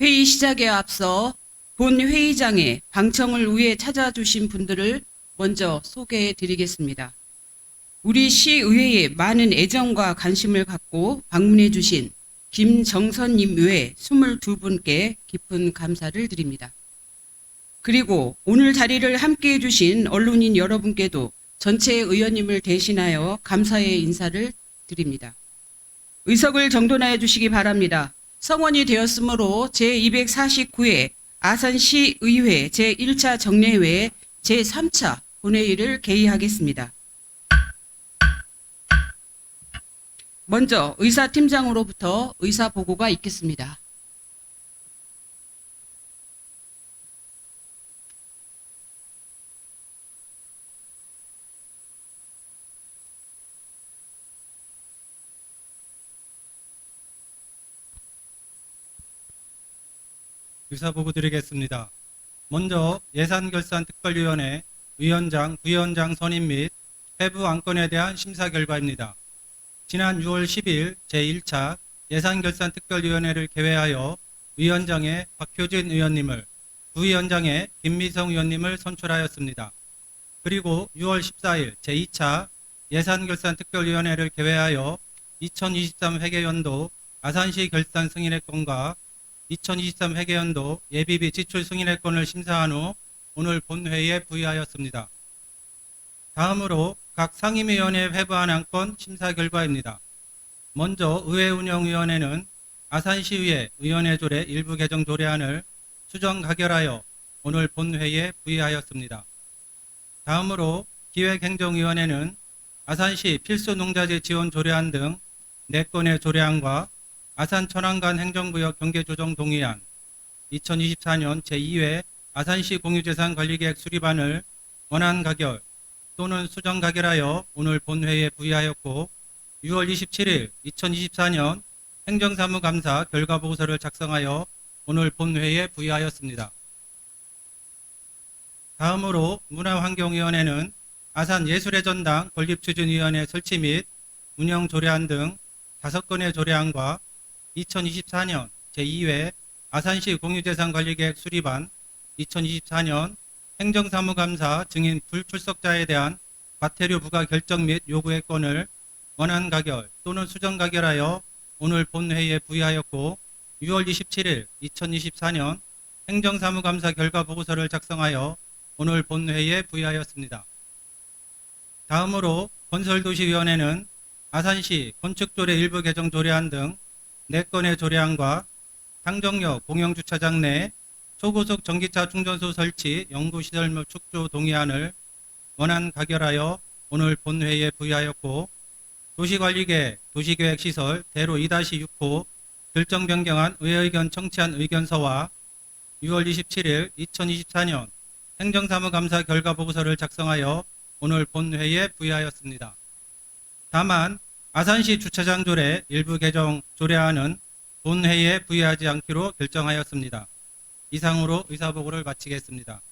회의 시작에 앞서 본 회의장에 방청을 위해 찾아주신 분들을 먼저 소개해 드리겠습니다. 우리 시의회에 많은 애정과 관심을 갖고 방문해 주신 김정선님 외 22분께 깊은 감사를 드립니다. 그리고 오늘 자리를 함께해 주신 언론인 여러분께도 전체 의원님을 대신하여 감사의 인사를 드립니다. 의석을 정돈하여 주시기 바랍니다. 성원이 되었으므로 제249회 아산시의회 제1차 정례회 제3차 본회의를 개의하겠습니다. 먼저 의사팀장으로부터 의사보고가 있겠습니다. 의사보고 드리겠습니다. 먼저 예산결산특별위원회 위원장, 부위원장 선임 및 회부 안건에 대한 심사 결과입니다. 지난 6월 10일 제1차 예산결산특별위원회를 개회하여 위원장에 박효진 의원님을, 부위원장에 김미성 의원님을 선출하였습니다. 그리고 6월 14일 제2차 예산결산특별위원회를 개회하여 2023 회계연도 아산시 결산 승인의 건과 2023 회계연도 예비비 지출 승인의 건을 심사한 후 오늘 본회의에 부의하였습니다. 다음으로 각 상임위원회 회부안 안건 심사 결과입니다. 먼저 의회운영위원회는 아산시의회 의원회 조례 일부 개정 조례안을 수정 가결하여 오늘 본회의에 부의하였습니다. 다음으로 기획행정위원회는 아산시 필수농자재 지원 조례안 등 4건의 조례안과 아산 천안간 행정구역 경계조정 동의안, 2024년 제2회 아산시 공유재산 관리계획 수립안을 원안 가결 또는 수정 가결하여 오늘 본회의에 부의하였고 6월 27일 2024년 행정사무감사 결과보고서를 작성하여 오늘 본회의에 부의하였습니다. 다음으로 문화환경위원회는 아산 예술의 전당 건립추진위원회 설치 및 운영 조례안 등 5건의 조례안과 2024년 제2회 아산시 공유재산관리계획 수립안, 2024년 행정사무감사 증인 불출석자에 대한 과태료 부과 결정 및 요구의 건을 원안 가결 또는 수정 가결하여 오늘 본회의에 부의하였고 6월 27일 2024년 행정사무감사 결과보고서를 작성하여 오늘 본회의에 부의하였습니다. 다음으로 건설도시위원회는 아산시 건축조례 일부 개정 조례안 등 4건의 조례안과 상정역 공영주차장 내 초고속 전기차 충전소 설치 연구시설 및 축조 동의안을 원안 가결하여 오늘 본회의에 부의하였고 도시관리계 도시계획시설 대로 2-6호 결정 변경안 의의견 청취한 의견서와 6월 27일 2024년 행정사무감사 결과보고서를 작성하여 오늘 본회의에 부의하였습니다. 다만 아산시 주차장 조례 일부 개정 조례안은 본회의에 부의하지 않기로 결정하였습니다. 이상으로 의사보고를 마치겠습니다.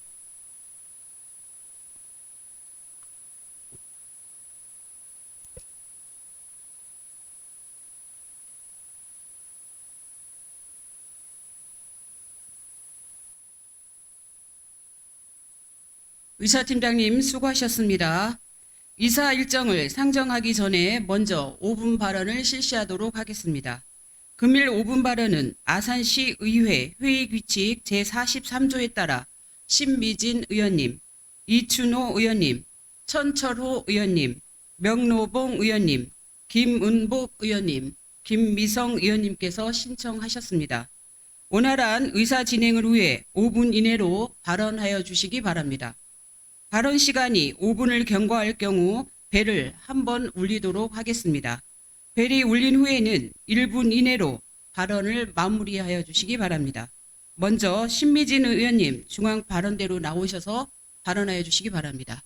의사팀장님 수고하셨습니다. 이사 일정을 상정하기 전에 먼저 5분 발언을 실시하도록 하겠습니다. 금일 5분 발언은 아산시 의회 회의규칙 제43조에 따라 신미진 의원님, 이춘호 의원님, 천철호 의원님, 명노봉 의원님, 김은복 의원님, 김미성 의원님께서 신청하셨습니다. 원활한 의사 진행을 위해 5분 이내로 발언하여 주시기 바랍니다. 발언 시간이 5분을 경과할 경우 벨을 한 번 울리도록 하겠습니다. 벨이 울린 후에는 1분 이내로 발언을 마무리하여 주시기 바랍니다. 먼저 신미진 의원님 중앙 발언대로 나오셔서 발언하여 주시기 바랍니다.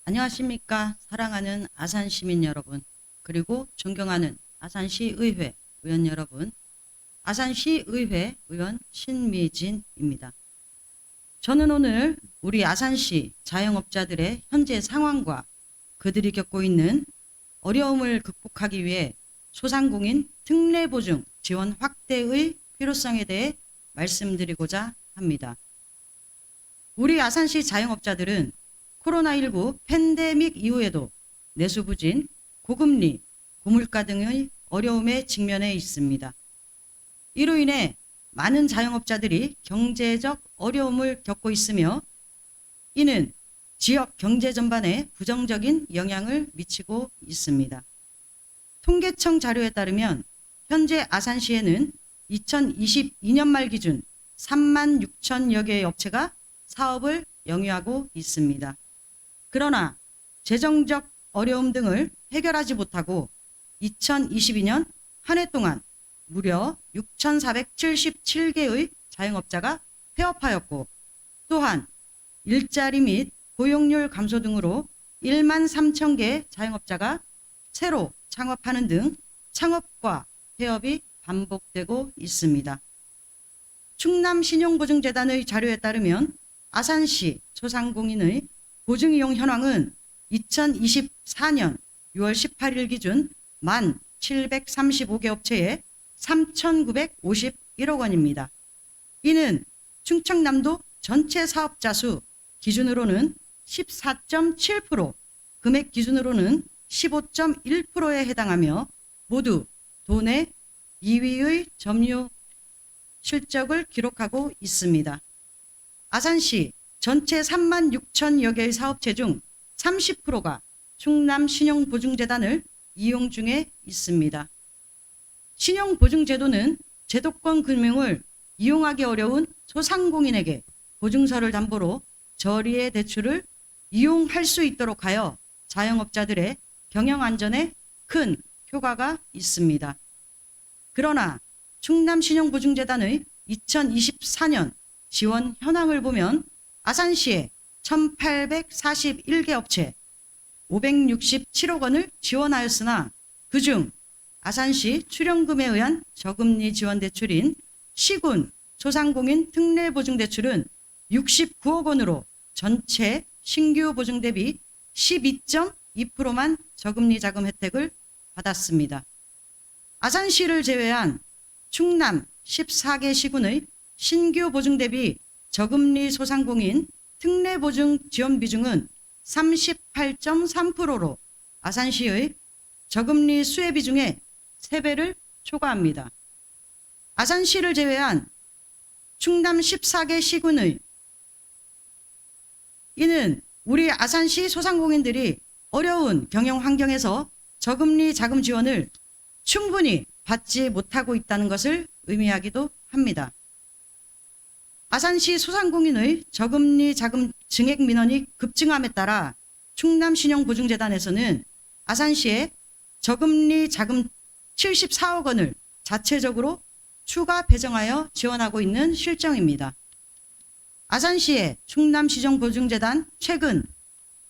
안녕하십니까. 사랑하는 아산 시민 여러분. 그리고 존경하는 아산시의회 의원 여러분, 아산시의회 의원 신미진입니다. 저는 오늘 우리 아산시 자영업자들의 현재 상황과 그들이 겪고 있는 어려움을 극복하기 위해 소상공인 특례보증 지원 확대의 필요성에 대해 말씀드리고자 합니다. 우리 아산시 자영업자들은 코로나19 팬데믹 이후에도 내수부진, 고금리, 고물가 등의 어려움에 직면해 있습니다. 이로 인해 많은 자영업자들이 경제적 어려움을 겪고 있으며 이는 지역 경제 전반에 부정적인 영향을 미치고 있습니다. 통계청 자료에 따르면 현재 아산시에는 2022년 말 기준 3만 6천여 개의 업체가 사업을 영위하고 있습니다. 그러나 재정적 어려움 등을 해결하지 못하고 2022년 한 해 동안 무려 6,477개의 자영업자가 폐업하였고 또한 일자리 및 고용률 감소 등으로 1만 3천 개의 자영업자가 새로 창업하는 등 창업과 폐업이 반복되고 있습니다. 충남신용보증재단의 자료에 따르면 아산시 소상공인의 보증이용 현황은 2024년 6월 18일 기준 1,735개 업체에 3,951억 원입니다. 이는 충청남도 전체 사업자 수 기준으로는 14.7%, 금액 기준으로는 15.1%에 해당하며 모두 도내 2위의 점유율 실적을 기록하고 있습니다. 아산시 전체 3만 6천여 개의 사업체 중 30%가 충남신용보증재단을 이용 중에 있습니다. 신용보증제도는 제도권 금융을 이용하기 어려운 소상공인에게 보증서를 담보로 저리의 대출을 이용할 수 있도록 하여 자영업자들의 경영 안전에 큰 효과가 있습니다. 그러나 충남신용보증재단의 2024년 지원 현황을 보면 아산시에 1,841개 업체 567억 원을 지원하였으나 그중 아산시 출연금에 의한 저금리 지원 대출인 시군 소상공인 특례보증대출은 69억 원으로 전체 신규 보증 대비 12.2%만 저금리 자금 혜택을 받았습니다. 아산시를 제외한 충남 14개 시군의 신규 보증 대비 저금리 소상공인 특례보증 지원 비중은 38.3%로 아산시의 저금리 수혜 비중의 3배를 초과합니다. 아산시를 제외한 충남 14개 시군의 이는 우리 아산시 소상공인들이 어려운 경영 환경에서 저금리 자금 지원을 충분히 받지 못하고 있다는 것을 의미하기도 합니다. 아산시 소상공인의 저금리 자금 증액 민원이 급증함에 따라 충남신용보증재단에서는 아산시에 저금리 자금 74억 원을 자체적으로 추가 배정하여 지원하고 있는 실정입니다. 아산시의 충남시정보증재단 최근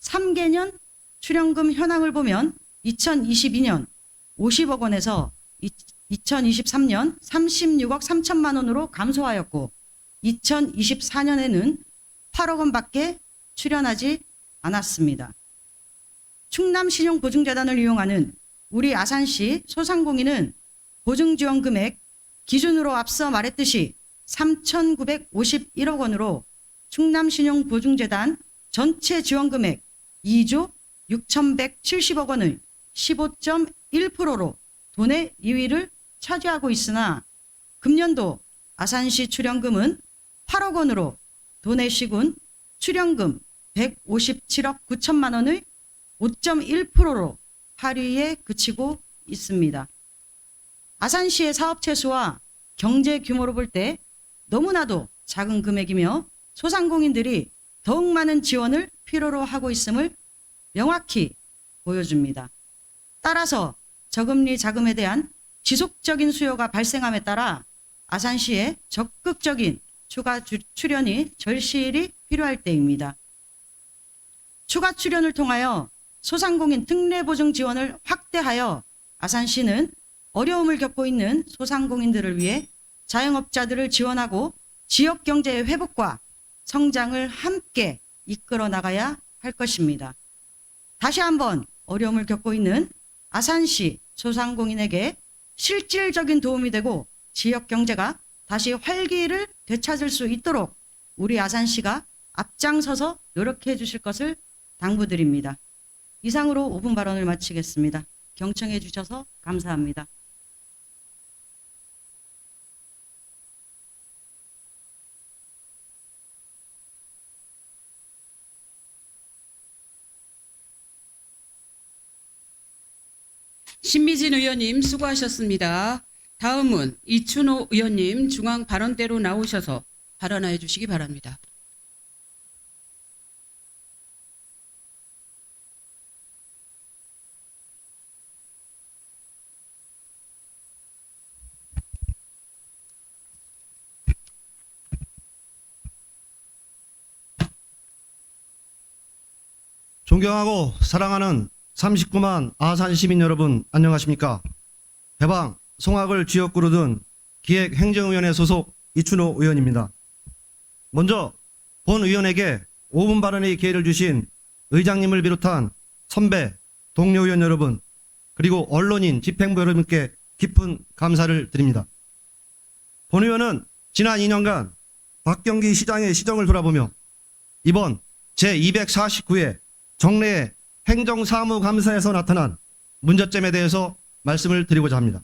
3개년 출연금 현황을 보면 2022년 50억 원에서 2023년 36억 3천만 원으로 감소하였고 2024년에는 8억 원밖에 출연하지 않았습니다. 충남신용보증재단을 이용하는 우리 아산시 소상공인은 보증지원 금액 기준으로 앞서 말했듯이 3,951억 원으로 충남신용보증재단 전체 지원금액 2조 6,170억 원의 15.1%로 도내 2위를 차지하고 있으나 금년도 아산시 출연금은 8억 원으로 도내 시군 출연금 157억 9천만 원의 5.1%로 8위에 그치고 있습니다. 아산시의 사업체 수와 경제 규모로 볼 때 너무나도 작은 금액이며 소상공인들이 더욱 많은 지원을 필요로 하고 있음을 명확히 보여줍니다. 따라서 저금리 자금에 대한 지속적인 수요가 발생함에 따라 아산시의 적극적인 추가 출연이 절실히 필요할 때입니다. 추가 출연을 통하여 소상공인 특례보증 지원을 확대하여 아산시는 어려움을 겪고 있는 소상공인들을 위해 자영업자들을 지원하고 지역 경제의 회복과 성장을 함께 이끌어 나가야 할 것입니다. 다시 한번 어려움을 겪고 있는 아산시 소상공인에게 실질적인 도움이 되고 지역 경제가 다시 활기를 되찾을 수 있도록 우리 아산시가 앞장서서 노력해 주실 것을 당부드립니다. 이상으로 5분 발언을 마치겠습니다. 경청해 주셔서 감사합니다. 신미진 의원님 수고하셨습니다. 다음은 이춘호 의원님 중앙 발언대로 나오셔서 발언하여 주시기 바랍니다. 존경하고 사랑하는 39만 아산 시민 여러분 안녕하십니까? 대방 송악을 지역구로 둔 기획행정위원회 소속 이춘호 의원입니다. 먼저 본 의원에게 5분 발언의 기회를 주신 의장님을 비롯한 선배, 동료 의원 여러분, 그리고 언론인, 집행부 여러분께 깊은 감사를 드립니다. 본 의원은 지난 2년간 박경기 시장의 시정을 돌아보며 이번 제249회 정례 행정사무감사에서 나타난 문제점에 대해서 말씀을 드리고자 합니다.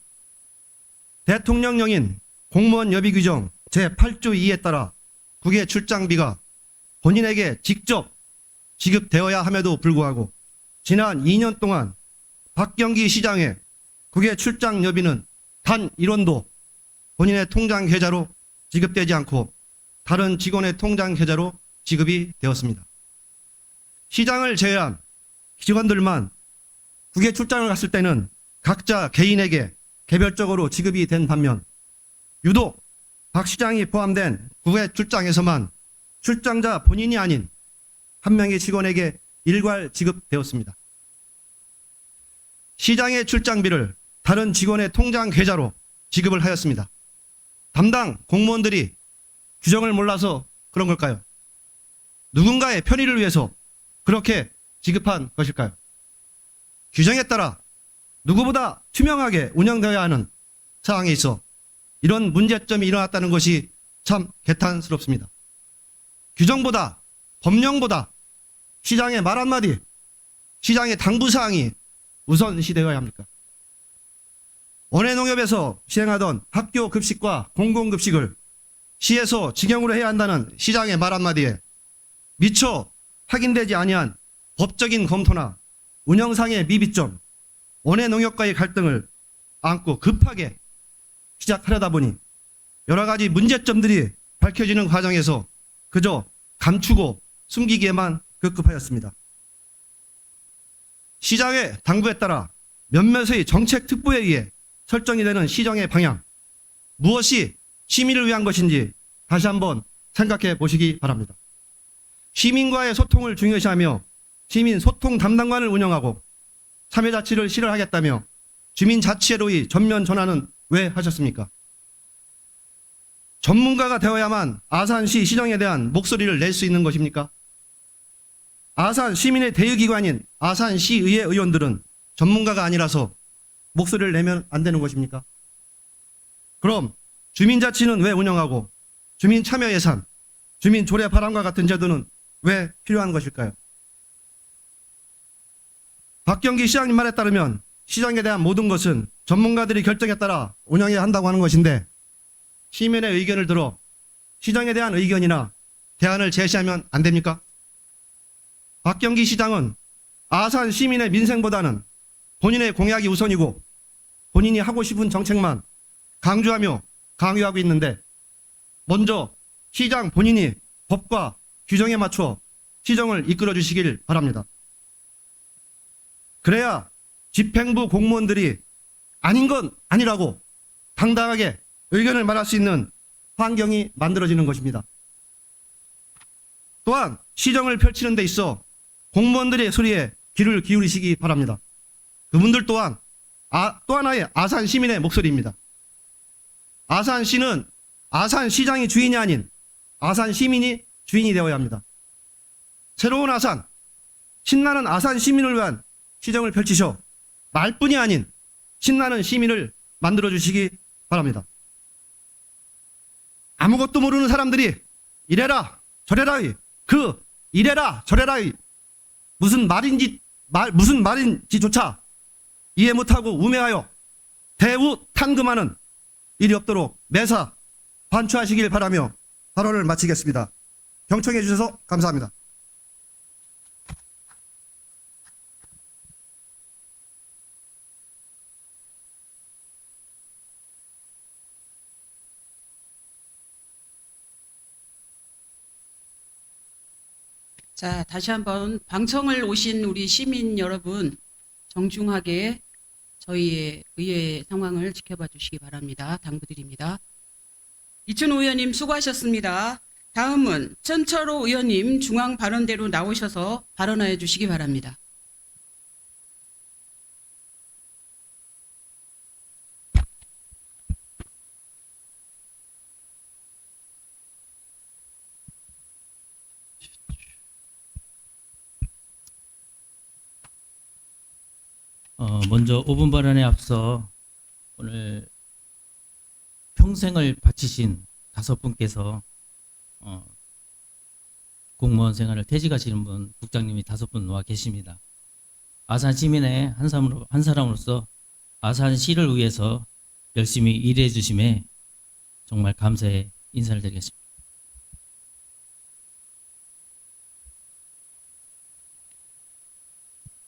대통령령인 공무원 여비 규정 제8조 2에 따라 국외 출장비가 본인에게 직접 지급되어야 함에도 불구하고 지난 2년 동안 박경기 시장의 국외 출장 여비는 단 1원도 본인의 통장 계좌로 지급되지 않고 다른 직원의 통장 계좌로 지급이 되었습니다. 시장을 제외한 직원들만 국외 출장을 갔을 때는 각자 개인에게 개별적으로 지급이 된 반면 유독 박 시장이 포함된 국외 출장에서만 출장자 본인이 아닌 한 명의 직원에게 일괄 지급되었습니다. 시장의 출장비를 다른 직원의 통장 계좌로 지급을 하였습니다. 담당 공무원들이 규정을 몰라서 그런 걸까요? 누군가의 편의를 위해서 그렇게 지급한 것일까요? 규정에 따라 누구보다 투명하게 운영되어야 하는 사항에 있어 이런 문제점이 일어났다는 것이 참 개탄스럽습니다. 규정보다 법령보다 시장의 말 한마디, 시장의 당부사항이 우선시되어야 합니까? 원예농협에서 시행하던 학교 급식과 공공급식을 시에서 직영으로 해야 한다는 시장의 말 한마디에 미처 확인되지 아니한 법적인 검토나 운영상의 미비점, 원예농협과의 갈등을 안고 급하게 시작하려다 보니 여러 가지 문제점들이 밝혀지는 과정에서 그저 감추고 숨기기에만 급급하였습니다. 시장의 당부에 따라 몇몇의 정책 특보에 의해 설정이 되는 시정의 방향, 무엇이 시민을 위한 것인지 다시 한번 생각해 보시기 바랍니다. 시민과의 소통을 중요시하며 시민 소통 담당관을 운영하고 참여자치를 실현하겠다며 주민자치회로의 전면 전환은 왜 하셨습니까? 전문가가 되어야만 아산시 시정에 대한 목소리를 낼 수 있는 것입니까? 아산 시민의 대의기관인 아산시의회 의원들은 전문가가 아니라서 목소리를 내면 안 되는 것입니까? 그럼 주민자치는 왜 운영하고 주민참여예산, 주민조례 발안과 같은 제도는 왜 필요한 것일까요? 박경기 시장님 말에 따르면 시장에 대한 모든 것은 전문가들이 결정에 따라 운영해야 한다고 하는 것인데 시민의 의견을 들어 시장에 대한 의견이나 대안을 제시하면 안 됩니까? 박경기 시장은 아산 시민의 민생보다는 본인의 공약이 우선이고 본인이 하고 싶은 정책만 강조하며 강요하고 있는데 먼저 시장 본인이 법과 규정에 맞춰 시정을 이끌어 주시길 바랍니다. 그래야 집행부 공무원들이 아닌 건 아니라고 당당하게 의견을 말할 수 있는 환경이 만들어지는 것입니다. 또한 시정을 펼치는 데 있어 공무원들의 소리에 귀를 기울이시기 바랍니다. 그분들 또한 또 하나의 아산 시민의 목소리입니다. 아산시는 아산시장이 주인이 아닌 아산 시민이 주인이 되어야 합니다. 새로운 아산, 신나는 아산 시민을 위한 시정을 펼치셔 말뿐이 아닌 신나는 시민을 만들어 주시기 바랍니다. 아무것도 모르는 사람들이 이래라 저래라 이래라 저래라 무슨 말인지조차 이해 못하고 우매하여 대우탄금하는 일이 없도록 매사 반추하시길 바라며 발언을 마치겠습니다. 경청해 주셔서 감사합니다. 자, 다시 한번 방청을 오신 우리 시민 여러분, 정중하게 저희의 의회 상황을 지켜봐 주시기 바랍니다. 당부드립니다. 이춘호 의원님 수고하셨습니다. 다음은 천철호 의원님 중앙 발언대로 나오셔서 발언하여 주시기 바랍니다. 먼저 5분 발언에 앞서 오늘 평생을 바치신 5분께서 공무원 생활을 퇴직하시는 분, 국장님이 5분 와 계십니다. 아산 시민의 한 사람으로서 아산시를 위해서 열심히 일해 주심에 정말 감사의 인사를 드리겠습니다.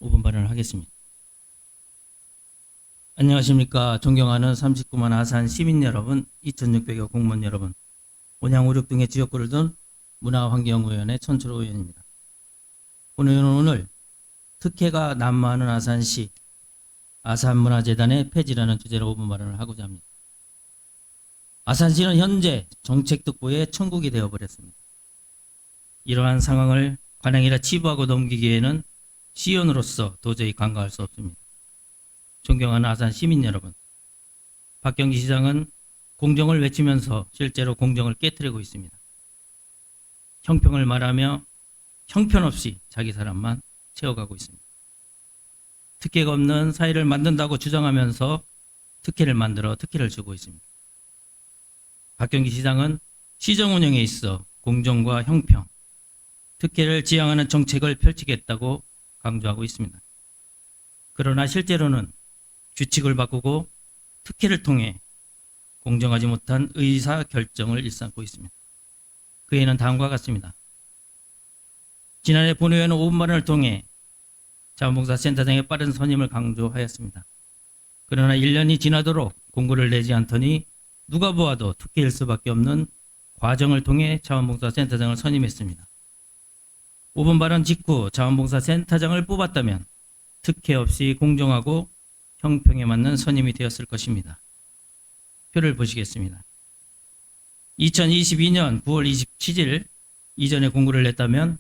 (5분) 발언을 하겠습니다. 안녕하십니까. 존경하는 39만 아산 시민 여러분, 2600여 공무원 여러분, 온양 오륙 등의 지역구를 둔 문화환경위원회 천철호 의원입니다. 오늘 특혜가 난무하는 아산시 아산문화재단의 폐지라는 주제로 5분 발언을 하고자 합니다. 아산시는 현재 정책특보의 천국이 되어버렸습니다. 이러한 상황을 관행이라 치부하고 넘기기에는 시의원으로서 도저히 간과할 수 없습니다. 존경하는 아산 시민 여러분, 박경기 시장은 공정을 외치면서 실제로 공정을 깨트리고 있습니다. 형평을 말하며 형편없이 자기 사람만 채워가고 있습니다. 특혜가 없는 사회를 만든다고 주장하면서 특혜를 만들어 특혜를 주고 있습니다. 박경기 시장은 시정 운영에 있어 공정과 형평, 특혜를 지향하는 정책을 펼치겠다고 강조하고 있습니다. 그러나 실제로는 규칙을 바꾸고 특혜를 통해 공정하지 못한 의사 결정을 일삼고 있습니다. 그 예는 다음과 같습니다. 지난해 본회의는 5분 발언을 통해 자원봉사센터장의 빠른 선임을 강조하였습니다. 그러나 1년이 지나도록 공고를 내지 않더니 누가 보아도 특혜일 수밖에 없는 과정을 통해 자원봉사센터장을 선임했습니다. 5분 발언 직후 자원봉사센터장을 뽑았다면 특혜 없이 공정하고 형평에 맞는 선임이 되었을 것입니다. 표를 보시겠습니다. 2022년 9월 27일 이전에 공고를 냈다면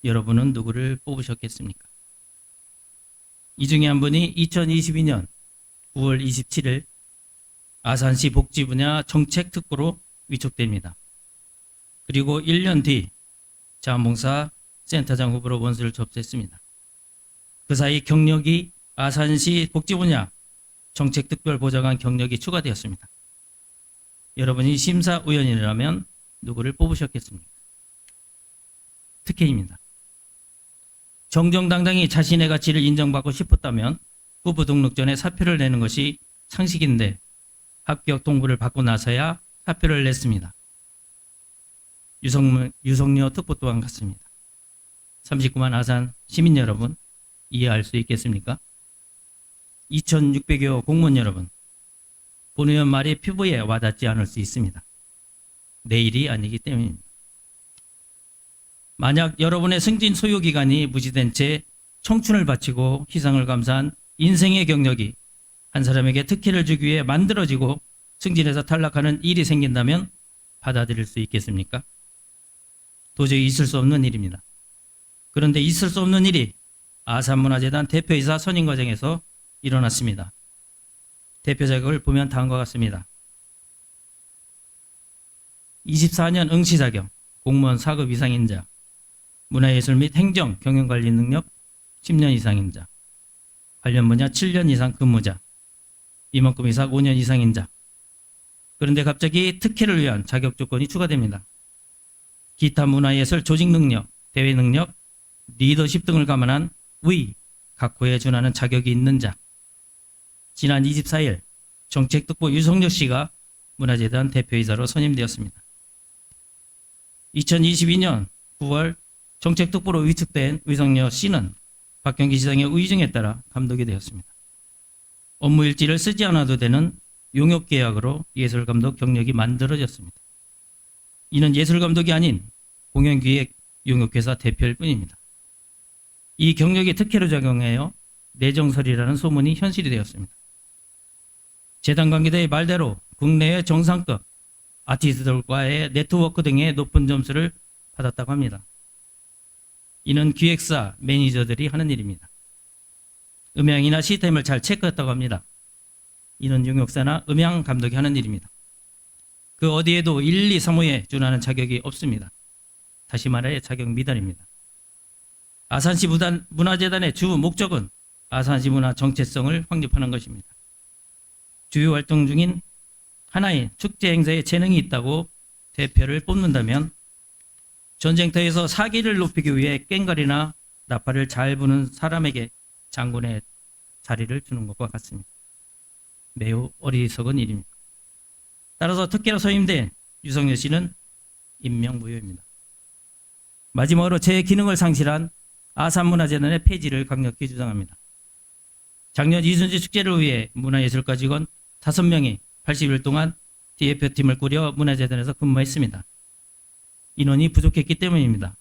여러분은 누구를 뽑으셨겠습니까? 이 중에 한 분이 2022년 9월 27일 아산시 복지 분야 정책 특보로 위촉됩니다. 그리고 1년 뒤 자원봉사 센터장 후보로 원서를 접수했습니다. 그 사이 경력이 아산시 복지 분야 정책특별 보좌관 경력이 추가되었습니다. 여러분이 심사위원이라면 누구를 뽑으셨겠습니까? 특혜입니다. 정정당당히 자신의 가치를 인정받고 싶었다면 후보 등록 전에 사표를 내는 것이 상식인데 합격 통보를 받고 나서야 사표를 냈습니다. 유성료 특보 또한 같습니다. 39만 아산 시민 여러분, 이해할 수 있겠습니까? 2600여 공무원 여러분, 본의원 말이 피부에 와닿지 않을 수 있습니다. 내일이 아니기 때문입니다. 만약 여러분의 승진 소요 기간이 무시된 채 청춘을 바치고 희생을 감사한 인생의 경력이 한 사람에게 특혜를 주기 위해 만들어지고 승진해서 탈락하는 일이 생긴다면 받아들일 수 있겠습니까? 도저히 있을 수 없는 일입니다. 그런데 있을 수 없는 일이 아산문화재단 대표이사 선임 과정에서 일어났습니다. 대표 자격을 보면 다음과 같습니다. 24년 응시 자격, 공무원 4급 이상인자, 문화예술 및 행정, 경영관리 능력 10년 이상인자, 관련 분야 7년 이상 근무자, 임원급 이상 5년 이상인자. 그런데 갑자기 특혜를 위한 자격 조건이 추가됩니다. 기타 문화예술 조직 능력, 대외 능력, 리더십 등을 감안한 각호에 준하는 자격이 있는 자. 지난 24일 정책특보 유성열 씨가 문화재단 대표이사로 선임되었습니다. 2022년 9월 정책특보로 위촉된 유성열 씨는 박경기 지사의 의중에 따라 감독이 되었습니다. 업무 일지를 쓰지 않아도 되는 용역계약으로 예술감독 경력이 만들어졌습니다. 이는 예술감독이 아닌 공연기획 용역회사 대표일 뿐입니다. 이 경력이 특혜로 작용하여 내정설이라는 소문이 현실이 되었습니다. 재단 관계자의 말대로 국내의 정상급 아티스트들과의 네트워크 등의 높은 점수를 받았다고 합니다. 이는 기획사, 매니저들이 하는 일입니다. 음향이나 시스템을 잘 체크했다고 합니다. 이는 용역사나 음향 감독이 하는 일입니다. 그 어디에도 1, 2, 3호에 준하는 자격이 없습니다. 다시 말해 자격 미달입니다. 아산시 문화재단의 주 목적은 아산시 문화 정체성을 확립하는 것입니다. 주요 활동 중인 하나의 축제 행사에 재능이 있다고 대표를 뽑는다면 전쟁터에서 사기를 높이기 위해 꽹과리나 나팔을 잘 부는 사람에게 장군의 자리를 주는 것과 같습니다. 매우 어리석은 일입니다. 따라서 특혜로 선임된 유성열 씨는 임명무효입니다. 마지막으로 제 기능을 상실한 아산문화재단의 폐지를 강력히 주장합니다. 작년 이순지 축제를 위해 문화예술가 직원 5명이 80일 동안 대표팀을 꾸려 문화재단에서 근무했습니다. 인원이 부족했기 때문입니다.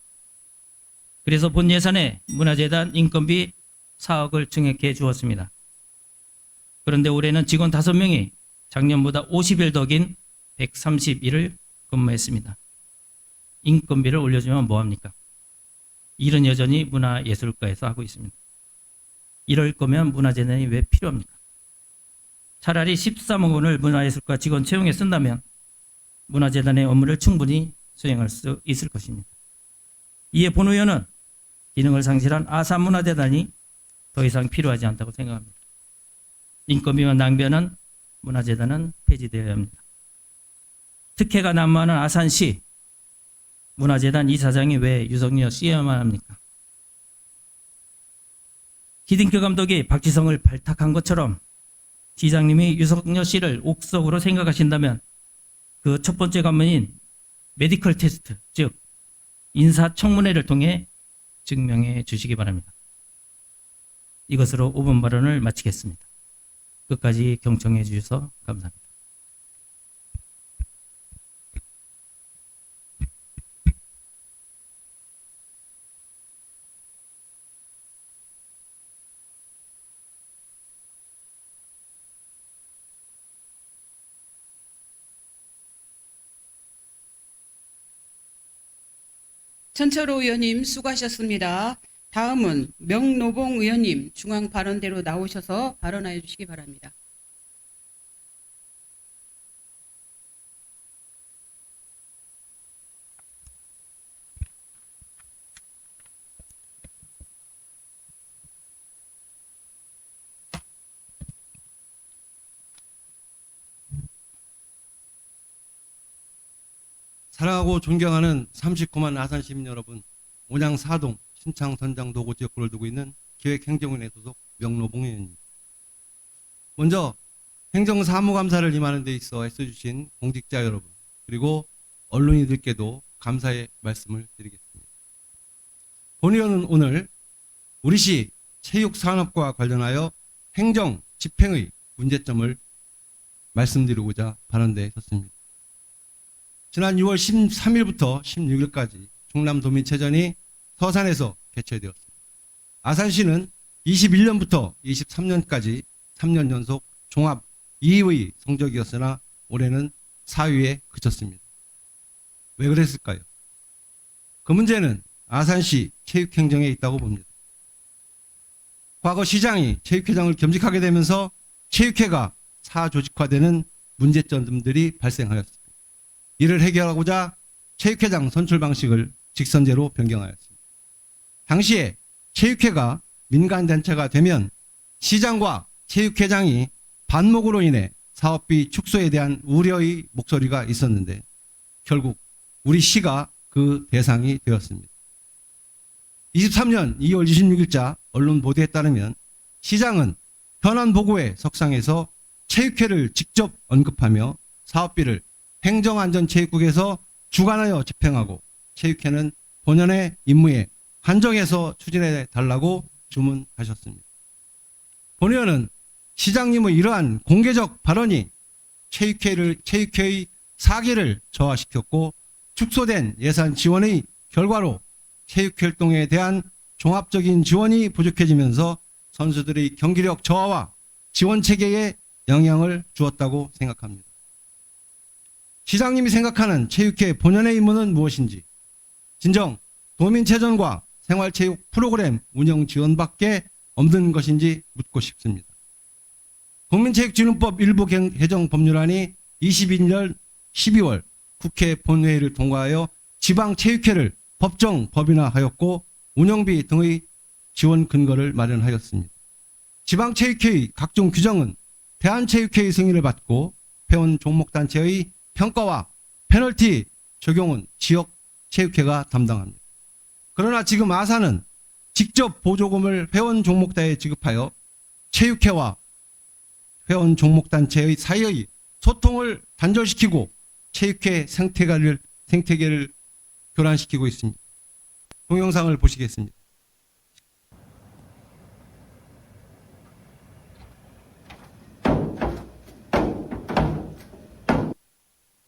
그래서 본 예산에 문화재단 인건비 4억을 증액해 주었습니다. 그런데 올해는 직원 5명이 작년보다 50일 더 긴 130일을 근무했습니다. 인건비를 올려주면 뭐합니까? 일은 여전히 문화예술가에서 하고 있습니다. 이럴 거면 문화재단이 왜 필요합니까? 차라리 13억 원을 문화예술가 직원 채용에 쓴다면 문화재단의 업무를 충분히 수행할 수 있을 것입니다. 이에 본 의원은 기능을 상실한 아산문화재단이 더 이상 필요하지 않다고 생각합니다. 인건비만 낭비하는 문화재단은 폐지되어야 합니다. 특혜가 난무하는 아산시 문화재단 이사장이 왜 유성열 씨야만 합니까? 기딩크 감독이 박지성을 발탁한 것처럼 시장님이 유성열 씨를 옥석으로 생각하신다면 그 첫 번째 관문인 메디컬 테스트, 즉 인사청문회를 통해 증명해 주시기 바랍니다. 이것으로 5분 발언을 마치겠습니다. 끝까지 경청해 주셔서 감사합니다. 천철호 의원님 수고하셨습니다. 다음은 명노봉 의원님 중앙 발언대로 나오셔서 발언하여 주시기 바랍니다. 사랑하고 존경하는 39만 아산 시민 여러분, 온양 사동 신창 선장 도고 지역구를 두고 있는 기획행정위원회 소속 명노봉 의원입니다. 먼저 행정사무감사를 임하는 데 있어 애써주신 공직자 여러분, 그리고 언론인들께도 감사의 말씀을 드리겠습니다. 본 의원은 오늘 우리시 체육산업과 관련하여 행정 집행의 문제점을 말씀드리고자 발언대에 섰습니다. 지난 6월 13일부터 16일까지 충남도민체전이 서산에서 개최되었습니다. 아산시는 21년부터 23년까지 3년 연속 종합 2위의 성적이었으나 올해는 4위에 그쳤습니다. 왜 그랬을까요? 그 문제는 아산시 체육행정에 있다고 봅니다. 과거 시장이 체육회장을 겸직하게 되면서 체육회가 사조직화되는 문제점들이 발생하였습니다. 이를 해결하고자 체육회장 선출 방식을 직선제로 변경하였습니다. 당시에 체육회가 민간단체가 되면 시장과 체육회장이 반목으로 인해 사업비 축소에 대한 우려의 목소리가 있었는데 결국 우리 시가 그 대상이 되었습니다. 23년 2월 26일자 언론 보도에 따르면 시장은 현안 보고회 석상에서 체육회를 직접 언급하며 사업비를 행정안전체육국에서 주관하여 집행하고 체육회는 본연의 임무에 한정해서 추진해 달라고 주문하셨습니다. 본 의원은 시장님의 이러한 공개적 발언이 체육회의 사기를 저하시켰고 축소된 예산 지원의 결과로 체육활동에 대한 종합적인 지원이 부족해지면서 선수들의 경기력 저하와 지원 체계에 영향을 주었다고 생각합니다. 시장님이 생각하는 체육회 본연의 임무는 무엇인지, 진정 도민체전과 생활체육 프로그램 운영 지원밖에 없는 것인지 묻고 싶습니다. 국민체육진흥법 일부 개정 법률안이 22년 12월 국회 본회의를 통과하여 지방체육회를 법정 법인화하였고 운영비 등의 지원 근거를 마련하였습니다. 지방체육회의 각종 규정은 대한체육회의 승인을 받고 회원 종목단체의 평가와 페널티 적용은 지역체육회가 담당합니다. 그러나 지금 아산은 직접 보조금을 회원 종목단에 지급하여 체육회와 회원 종목단체의 사이의 소통을 단절시키고 체육회 생태계를 교란시키고 있습니다. 동영상을 보시겠습니다.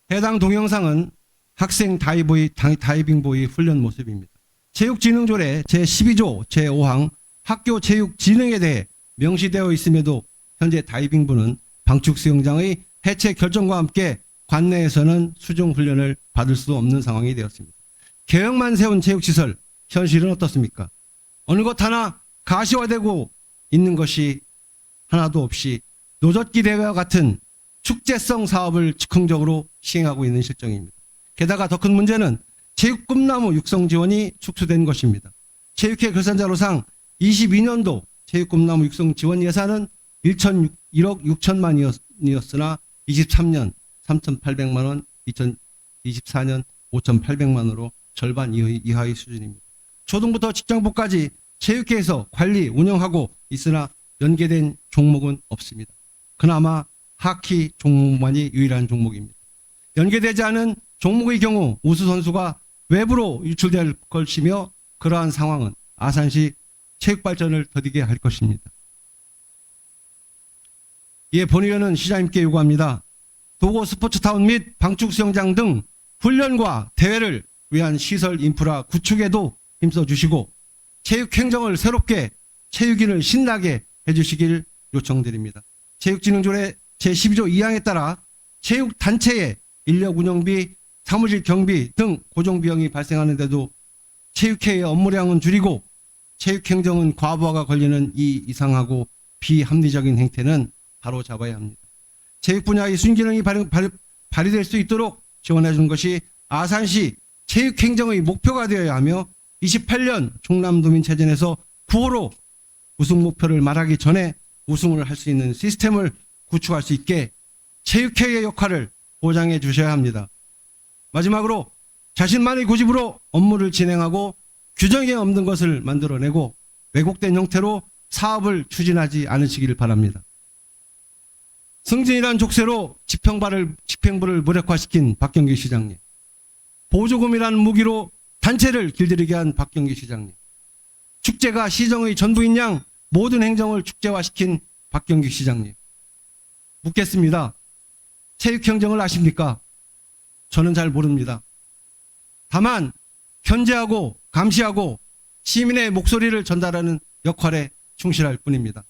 해당 동영상은 학생 다이빙보이 훈련 모습입니다. 체육진흥조례 제12조 제5항 학교 체육 진흥에 대해 명시되어 있음에도 현재 다이빙부는 방축수영장의 해체 결정과 함께 관내에서는 수중훈련을 받을 수 없는 상황이 되었습니다. 계획만 세운 체육시설, 현실은 어떻습니까? 어느 것 하나 가시화되고 있는 것이 하나도 없이 노젓기 대회와 같은 축제성 사업을 즉흥적으로 시행하고 있는 실정입니다. 게다가 더 큰 문제는 체육 꿈나무 육성 지원이 축소된 것입니다. 체육회 결산자로상 22년도 체육 꿈나무 육성 지원 예산은 1억 6천만이었으나 23년 3,800만 원, 2024년 5,800만 원으로 절반 이하의 수준입니다. 초등부터 직장부까지 체육회에서 관리, 운영하고 있으나 연계된 종목은 없습니다. 그나마 하키 종목만이 유일한 종목입니다. 연계되지 않은 종목의 경우 우수 선수가 외부로 유출될 것이며 그러한 상황은 아산시 체육 발전을 더디게 할 것입니다. 이에 본의원은 시장님께 요구합니다. 도고 스포츠타운 및 방축수영장 등 훈련과 대회를 위한 시설 인프라 구축에도 힘써주시고 체육행정을 새롭게 체육인을 신나게 해주시길 요청드립니다. 체육진흥조례 제12조 2항에 따라 체육단체의 인력 운영비, 사무실 경비 등 고정비용이 발생하는데도 체육회의 업무량은 줄이고 체육행정은 과부하가 걸리는 이 이상하고 비합리적인 행태는 바로 잡아야 합니다. 체육 분야의 순기능이 발휘될 수 있도록 지원해 주는 것이 아산시 체육행정의 목표가 되어야 하며 28년 충남도민체전에서 9호로 우승 목표를 말하기 전에 우승을 할 수 있는 시스템을 구축할 수 있게 체육회의 역할을 보장해 주셔야 합니다. 마지막으로 자신만의 고집으로 업무를 진행하고 규정에 없는 것을 만들어내고 왜곡된 형태로 사업을 추진하지 않으시길 바랍니다. 승진이란 족쇄로 집행부를 무력화시킨 박경기 시장님, 보조금이라는 무기로 단체를 길들이게 한 박경기 시장님, 축제가 시정의 전부인 양 모든 행정을 축제화시킨 박경기 시장님, 묻겠습니다. 체육행정을 아십니까? 저는 잘 모릅니다. 다만 견제하고 감시하고 시민의 목소리를 전달하는 역할에 충실할 뿐입니다.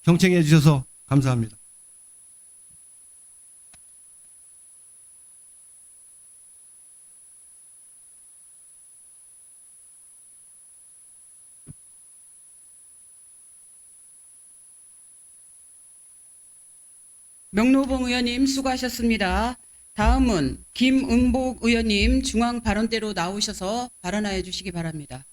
경청해 주셔서 감사합니다. 명노봉 의원님 수고하셨습니다. 다음은 김은복 의원님 중앙 발언대로 나오셔서 발언하여 주시기 바랍니다.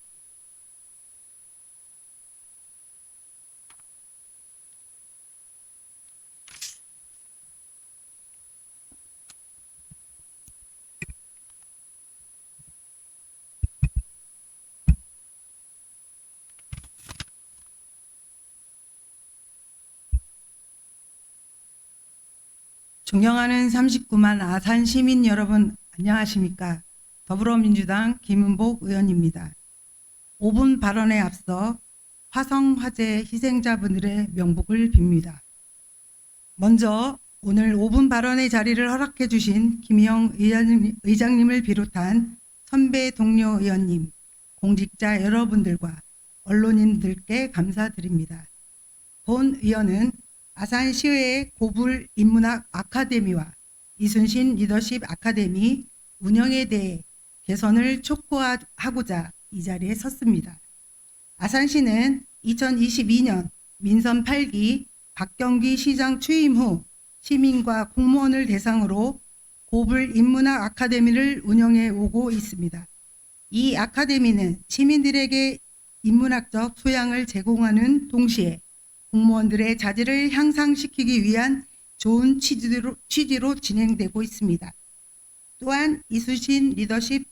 존경하는 39만 아산 시민 여러분 안녕하십니까? 더불어민주당 김은복 의원입니다. 5분 발언에 앞서 화성화재 희생자분들의 명복을 빕니다. 먼저 오늘 5분 발언의 자리를 허락해 주신 김희영 의장님을 비롯한 선배 동료 의원님, 공직자 여러분들과 언론인들께 감사드립니다. 본 의원은 아산시의회 고불 인문학 아카데미와 이순신 리더십 아카데미 운영에 대해 개선을 촉구하고자 이 자리에 섰습니다. 아산시는 2022년 민선 8기 박경기 시장 취임 후 시민과 공무원을 대상으로 고불 인문학 아카데미를 운영해 오고 있습니다. 이 아카데미는 시민들에게 인문학적 소양을 제공하는 동시에 공무원들의 자질을 향상시키기 위한 좋은 취지로 진행되고 있습니다. 또한 이순신 리더십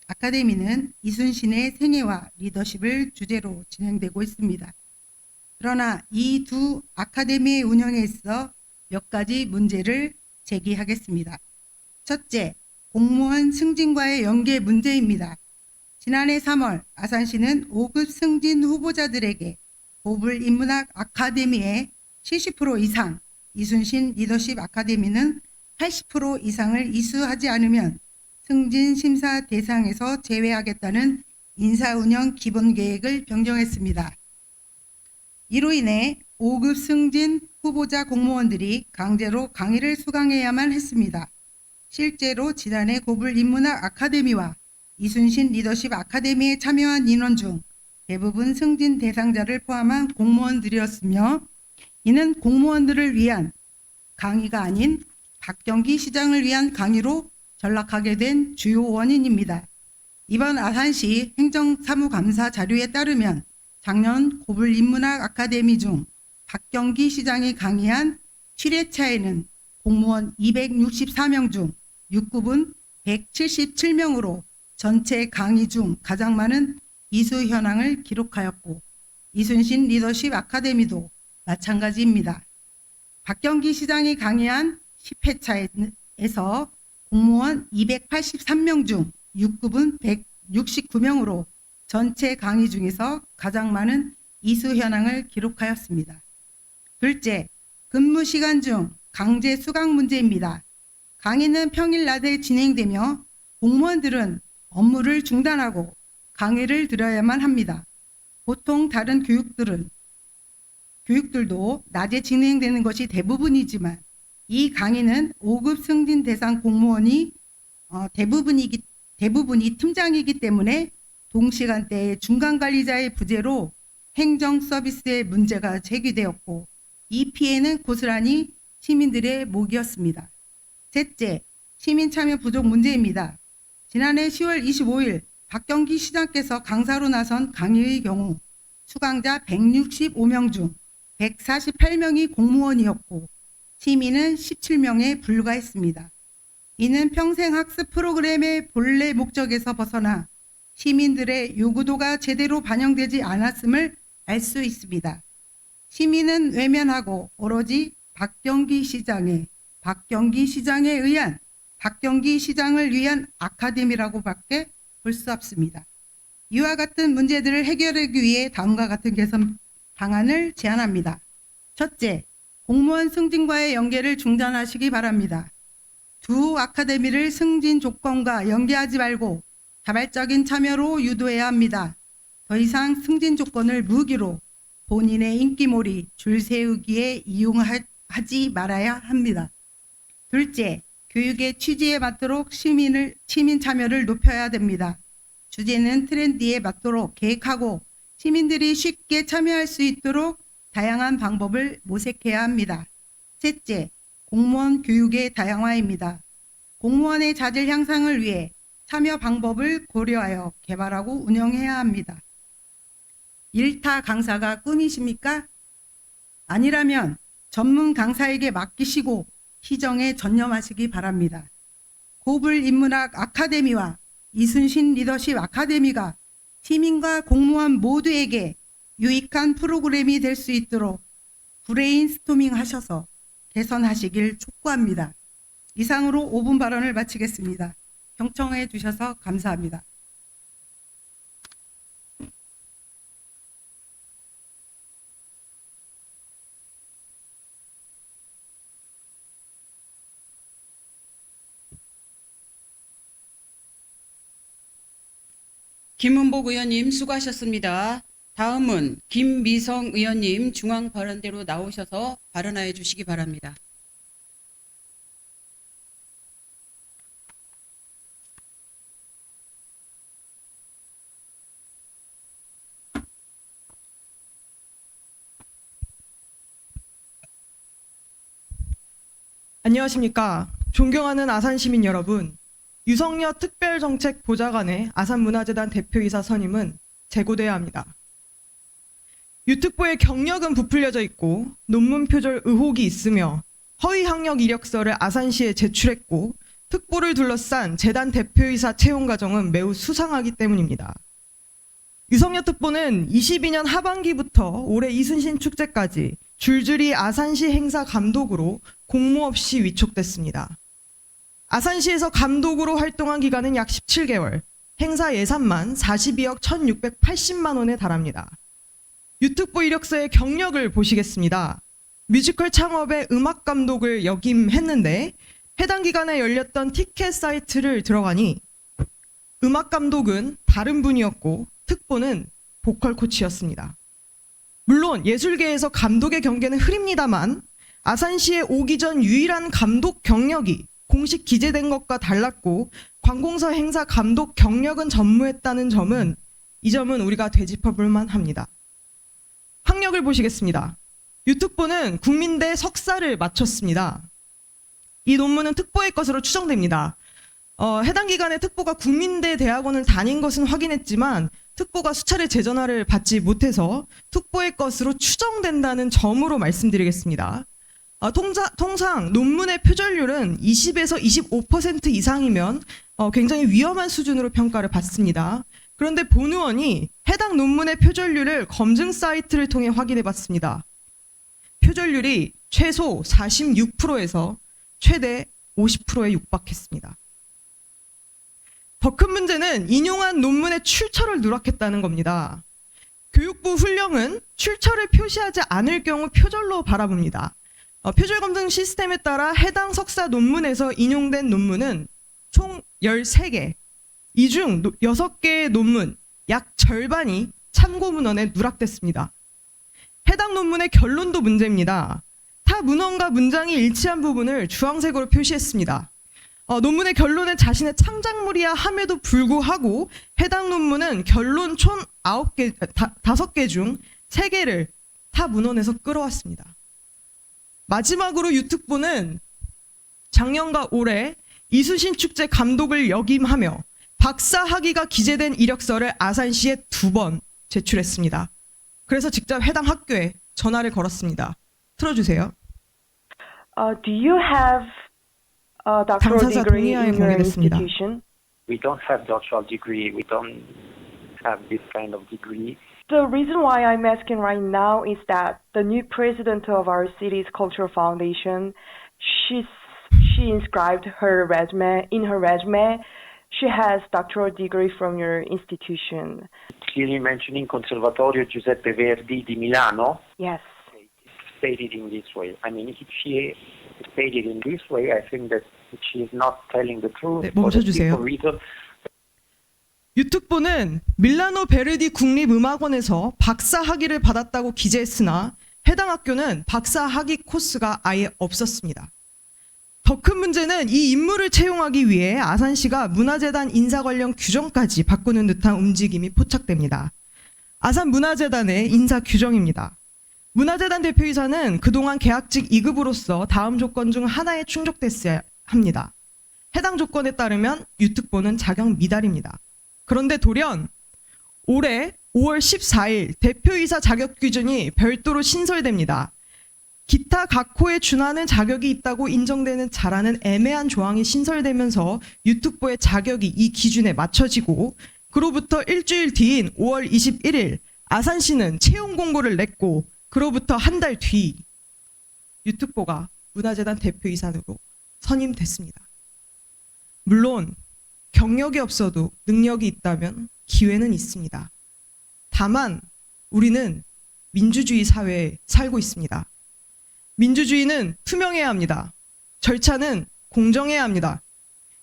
아카데미는 이순신의 생애와 리더십을 주제로 진행되고 있습니다. 그러나 이 두 아카데미의 운영에 있어 몇 가지 문제를 제기하겠습니다. 첫째, 공무원 승진과의 연계 문제입니다. 지난해 3월 아산시는 5급 승진 후보자들에게 고불 인문학 아카데미의 70% 이상, 이순신 리더십 아카데미는 80% 이상을 이수하지 않으면 승진 심사 대상에서 제외하겠다는 인사운영 기본계획을 변경했습니다. 이로 인해 5급 승진 후보자 공무원들이 강제로 강의를 수강해야만 했습니다. 실제로 지난해 고불 인문학 아카데미와 이순신 리더십 아카데미에 참여한 인원 중 대부분 승진 대상자를 포함한 공무원들이었으며 이는 공무원들을 위한 강의가 아닌 박경기 시장을 위한 강의로 전락하게 된 주요 원인입니다. 이번 아산시 행정사무감사 자료에 따르면 작년 고불 인문학 아카데미 중 박경기 시장이 강의한 7회차에는 공무원 264명 중 6급은 177명으로 전체 강의 중 가장 많은 이수 현황을 기록하였고 이순신 리더십 아카데미도 마찬가지입니다. 박경기 시장이 강의한 10회차에서 공무원 283명 중 6급은 169명으로 전체 강의 중에서 가장 많은 이수 현황을 기록하였습니다. 둘째, 근무 시간 중 강제 수강 문제입니다. 강의는 평일 낮에 진행되며 공무원들은 업무를 중단하고 강의를 들어야만 합니다. 보통 다른 교육들도 낮에 진행되는 것이 대부분이지만 이 강의는 5급 승진 대상 공무원이 대부분이 팀장이기 때문에 동시간대에 중간관리자의 부재로 행정 서비스에 문제가 제기되었고 이 피해는 고스란히 시민들의 몫이었습니다. 셋째, 시민 참여 부족 문제입니다. 지난해 10월 25일 박경기 시장께서 강사로 나선 강의의 경우 수강자 165명 중 148명이 공무원이었고 시민은 17명에 불과했습니다. 이는 평생학습 프로그램의 본래 목적에서 벗어나 시민들의 요구도가 제대로 반영되지 않았음을 알 수 있습니다. 시민은 외면하고 오로지 박경기 시장에 의한 박경기 시장을 위한 아카데미라고밖에 볼 수 없습니다. 이와 같은 문제들을 해결하기 위해 다음과 같은 개선 방안을 제안합니다. 첫째, 공무원 승진과의 연계를 중단하시기 바랍니다. 두 아카데미를 승진 조건과 연계하지 말고 자발적인 참여로 유도해야 합니다. 더 이상 승진 조건을 무기로 본인의 인기몰이 줄 세우기에 이용하지 말아야 합니다. 둘째, 교육의 취지에 맞도록 시민 참여를 높여야 됩니다. 주제는 트렌드에 맞도록 계획하고 시민들이 쉽게 참여할 수 있도록 다양한 방법을 모색해야 합니다. 셋째, 공무원 교육의 다양화입니다. 공무원의 자질 향상을 위해 참여 방법을 고려하여 개발하고 운영해야 합니다. 일타 강사가 꿈이십니까? 아니라면 전문 강사에게 맡기시고 희정에 전념하시기 바랍니다. 고불 인문학 아카데미와 이순신 리더십 아카데미가 시민과 공무원 모두에게 유익한 프로그램이 될 수 있도록 브레인스토밍 하셔서 개선하시길 촉구합니다. 이상으로 5분 발언을 마치겠습니다. 경청해 주셔서 감사합니다. 김은복 의원님 수고하셨습니다. 다음은 김미성 의원님 중앙 발언대로 나오셔서 발언하여 주시기 바랍니다. 안녕하십니까. 존경하는 아산 시민 여러분. 유성여 특별정책보좌관의 아산문화재단 대표이사 선임은 재고돼야 합니다. 유특보의 경력은 부풀려져 있고 논문 표절 의혹이 있으며 허위 학력 이력서를 아산시에 제출했고 특보를 둘러싼 재단 대표이사 채용 과정은 매우 수상하기 때문입니다. 유성여 특보는 22년 하반기부터 올해 이순신 축제까지 줄줄이 아산시 행사 감독으로 공모 없이 위촉됐습니다. 아산시에서 감독으로 활동한 기간은 약 17개월, 행사 예산만 42억 1,680만 원에 달합니다. 유특보 이력서의 경력을 보시겠습니다. 뮤지컬 창업의 음악 감독을 역임했는데 해당 기간에 열렸던 티켓 사이트를 들어가니 음악 감독은 다른 분이었고 특보는 보컬 코치였습니다. 물론 예술계에서 감독의 경계는 흐립니다만 아산시에 오기 전 유일한 감독 경력이 공식 기재된 것과 달랐고 관공서 행사 감독 경력은 전무했다는 점은 이 점은 우리가 되짚어볼 만합니다. 학력을 보시겠습니다. 유특보는 국민대 석사를 마쳤습니다. 이 논문은 특보의 것으로 추정됩니다. 해당 기간에 특보가 국민대 대학원을 다닌 것은 확인했지만 특보가 수차례 재전화를 받지 못해서 특보의 것으로 추정된다는 점으로 말씀드리겠습니다. 통상 논문의 표절률은 20에서 25% 이상이면 굉장히 위험한 수준으로 평가를 받습니다. 그런데 본 의원이 해당 논문의 표절률을 검증 사이트를 통해 확인해 봤습니다. 표절률이 최소 46%에서 최대 50%에 육박했습니다. 더 큰 문제는 인용한 논문의 출처를 누락했다는 겁니다. 교육부 훈령은 출처를 표시하지 않을 경우 표절로 바라봅니다. 표절 검증 시스템에 따라 해당 석사 논문에서 인용된 논문은 총 13개, 이 중 6개의 논문, 약 절반이 참고 문헌에 누락됐습니다. 해당 논문의 결론도 문제입니다. 타 문헌과 문장이 일치한 부분을 주황색으로 표시했습니다. 논문의 결론은 자신의 창작물이야 함에도 불구하고 해당 논문은 결론 총 5개 중 3개를 타 문헌에서 끌어왔습니다. 마지막으로 유특보는 작년과 올해 이순신 축제 감독을 역임하며 박사 학위가 기재된 이력서를 아산시에 2번 제출했습니다. 그래서 직접 해당 학교에 전화를 걸었습니다. 틀어주세요. Do you have a doctoral 당사자 degree 동의하에 in your 공개됐습니다. institution? We don't have doctoral degree. We don't have this kind of degree. The reason why I'm asking right now is that the new president of our city's cultural foundation, she inscribed her resume. In her resume, she has doctoral degree from your institution. Clearly mentioning Conservatorio Giuseppe Verdi di Milano. Yes. Stated in this way. I mean, if she stated in this way, I think that she is not telling the truth. 네, 멈춰주세요. 유특보는 밀라노 베르디 국립음악원에서 박사 학위를 받았다고 기재했으나 해당 학교는 박사 학위 코스가 아예 없었습니다. 더 큰 문제는 이 인물을 채용하기 위해 아산시가 문화재단 인사 관련 규정까지 바꾸는 듯한 움직임이 포착됩니다. 아산문화재단의 인사 규정입니다. 문화재단 대표이사는 그동안 계약직 2급으로서 다음 조건 중 하나에 충족됐어야 합니다. 해당 조건에 따르면 유특보는 자격 미달입니다. 그런데 돌연 올해 5월 14일 대표이사 자격 기준이 별도로 신설됩니다. 기타 각 호에 준하는 자격이 있다고 인정되는 자라는 애매한 조항이 신설되면서 유특보의 자격이 이 기준에 맞춰지고, 그로부터 일주일 뒤인 5월 21일 아산시는 채용 공고를 냈고, 그로부터 한 달 뒤 유특보가 문화재단 대표이사로 선임됐습니다. 물론 경력이 없어도 능력이 있다면 기회는 있습니다. 다만 우리는 민주주의 사회에 살고 있습니다. 민주주의는 투명해야 합니다. 절차는 공정해야 합니다.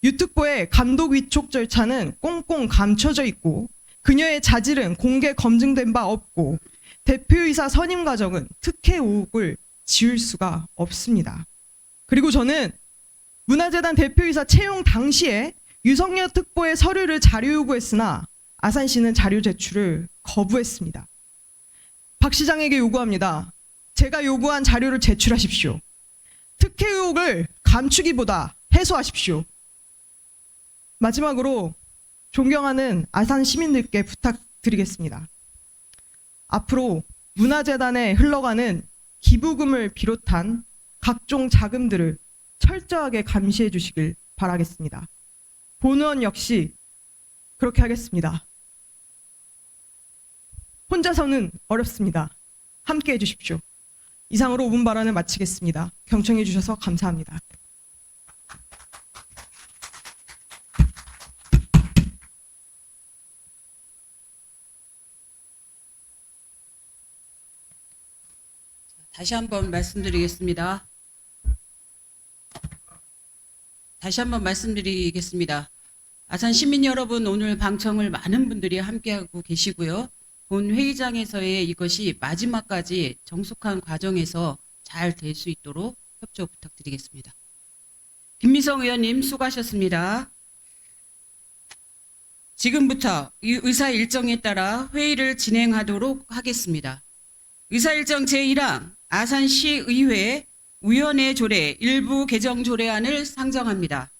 유특보의 감독 위촉 절차는 꽁꽁 감춰져 있고, 그녀의 자질은 공개 검증된 바 없고, 대표이사 선임 과정은 특혜 의혹을 지울 수가 없습니다. 그리고 저는 문화재단 대표이사 채용 당시에 유성여 특보의 서류를 자료 요구했으나 아산시는 자료 제출을 거부했습니다. 박 시장에게 요구합니다. 제가 요구한 자료를 제출하십시오. 특혜 의혹을 감추기보다 해소하십시오. 마지막으로 존경하는 아산 시민들께 부탁드리겠습니다. 앞으로 문화재단에 흘러가는 기부금을 비롯한 각종 자금들을 철저하게 감시해 주시길 바라겠습니다. 본 의원 역시 그렇게 하겠습니다. 혼자서는 어렵습니다. 함께 해주십시오. 이상으로 5분 발언을 마치겠습니다. 경청해 주셔서 감사합니다. 다시 한번 말씀드리겠습니다. 아산 시민 여러분, 오늘 방청을 많은 분들이 함께하고 계시고요. 본 회의장에서의 이것이 마지막까지 정숙한 과정에서 잘 될 수 있도록 협조 부탁드리겠습니다. 김미성 의원님 수고하셨습니다. 지금부터 이 의사 일정에 따라 회의를 진행하도록 하겠습니다. 의사 일정 제1항 아산시 의회 위원회 조례 일부 개정 조례안을 상정합니다.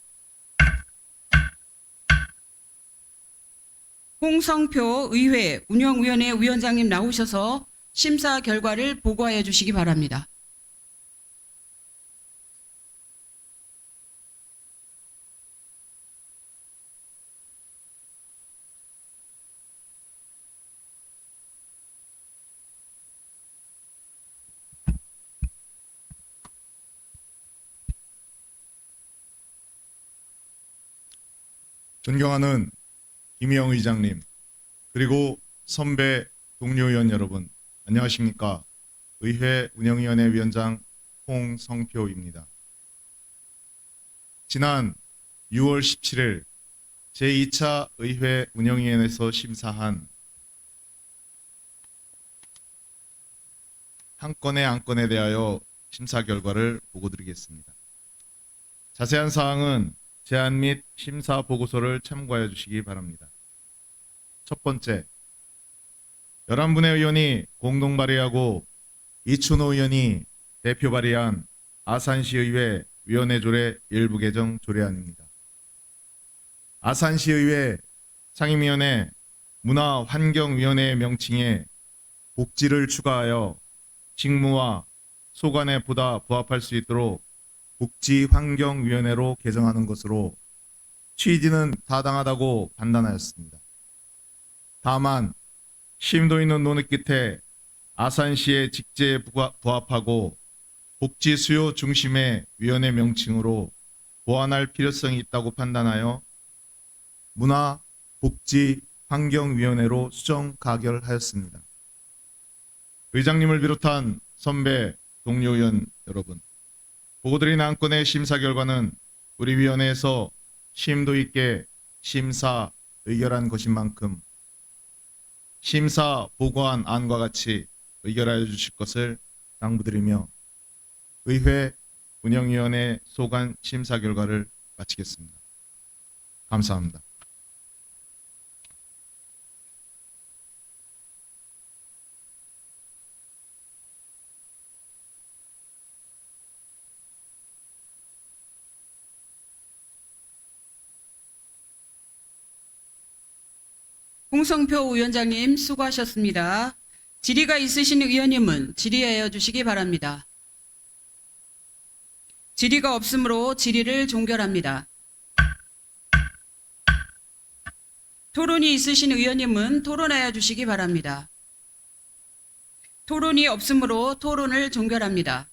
홍성표 의회 운영위원회 위원장님 나오셔서 심사 결과를 보고하여 주시기 바랍니다. 존경하는 김희영 의장님, 그리고 선배 동료 의원 여러분, 안녕하십니까? 의회 운영위원회 위원장 홍성표입니다. 지난 6월 17일 제2차 의회 운영위원회에서 심사한 한 건의 안건에 대하여 심사 결과를 보고드리겠습니다. 자세한 사항은 제안 및 심사 보고서를 참고하여 주시기 바랍니다. 첫 번째, 11분의 의원이 공동 발의하고 이춘호 의원이 대표 발의한 아산시의회 위원회 조례 일부 개정 조례안입니다. 아산시의회 상임위원회 문화환경위원회 명칭에 복지를 추가하여 직무와 소관에 보다 부합할 수 있도록 복지환경위원회로 개정하는 것으로 취지는 타당하다고 판단하였습니다. 다만 심도 있는 논의 끝에 아산시의 직제에 부합하고 복지 수요 중심의 위원회 명칭으로 보완할 필요성이 있다고 판단하여 문화복지환경위원회로 수정 가결하였습니다. 의장님을 비롯한 선배 동료 의원 여러분, 보고드린 안건의 심사 결과는 우리 위원회에서 심도 있게 심사 의결한 것인 만큼 심사 보고한 안과 같이 의결하여 주실 것을 당부드리며 의회 운영위원회 소관 심사 결과를 마치겠습니다. 감사합니다. 홍성표 위원장님 수고하셨습니다. 질의가 있으신 의원님은 질의하여 주시기 바랍니다. 질의가 없으므로 질의를 종결합니다. 토론이 있으신 의원님은 토론하여 주시기 바랍니다. 토론이 없으므로 토론을 종결합니다.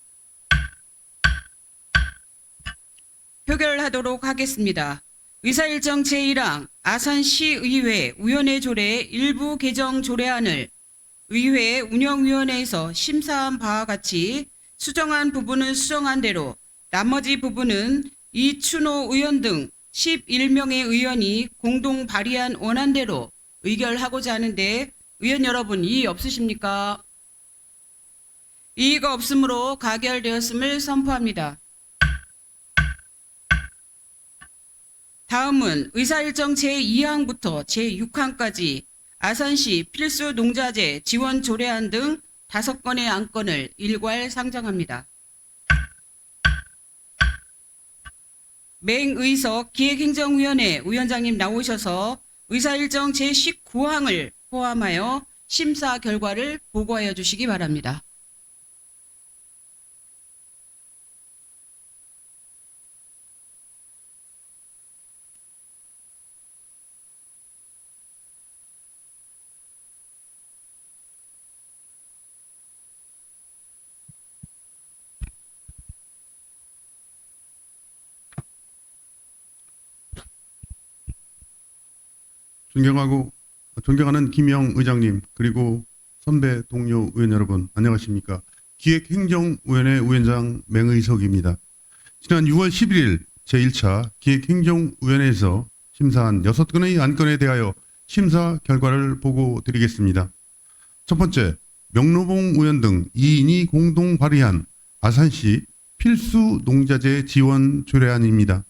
표결하도록 하겠습니다. 의사일정 제1항 아산시의회 위원회 조례 일부 개정 조례안을 의회 운영위원회에서 심사한 바와 같이 수정한 부분은 수정한 대로 나머지 부분은 이춘호 의원 등 11명의 의원이 공동 발의한 원안대로 의결하고자 하는데 의원 여러분 이의 없으십니까? 이의가 없으므로 가결되었음을 선포합니다. 다음은 의사일정 제2항부터 제6항까지 아산시 필수 농자재 지원 조례안 등 5건의 안건을 일괄 상정합니다. 맹의석 기획행정위원회 위원장님 나오셔서 의사일정 제19항을 포함하여 심사 결과를 보고하여 주시기 바랍니다. 존경하는 김영 의장님 그리고 선배 동료 의원 여러분 안녕하십니까. 기획행정위원회 위원장 맹의석입니다. 지난 6월 11일 제1차 기획행정위원회에서 심사한 6건의 안건에 대하여 심사 결과를 보고 드리겠습니다. 첫 번째, 명로봉 의원 등 2인이 공동 발의한 아산시 필수 농자재 지원 조례안입니다.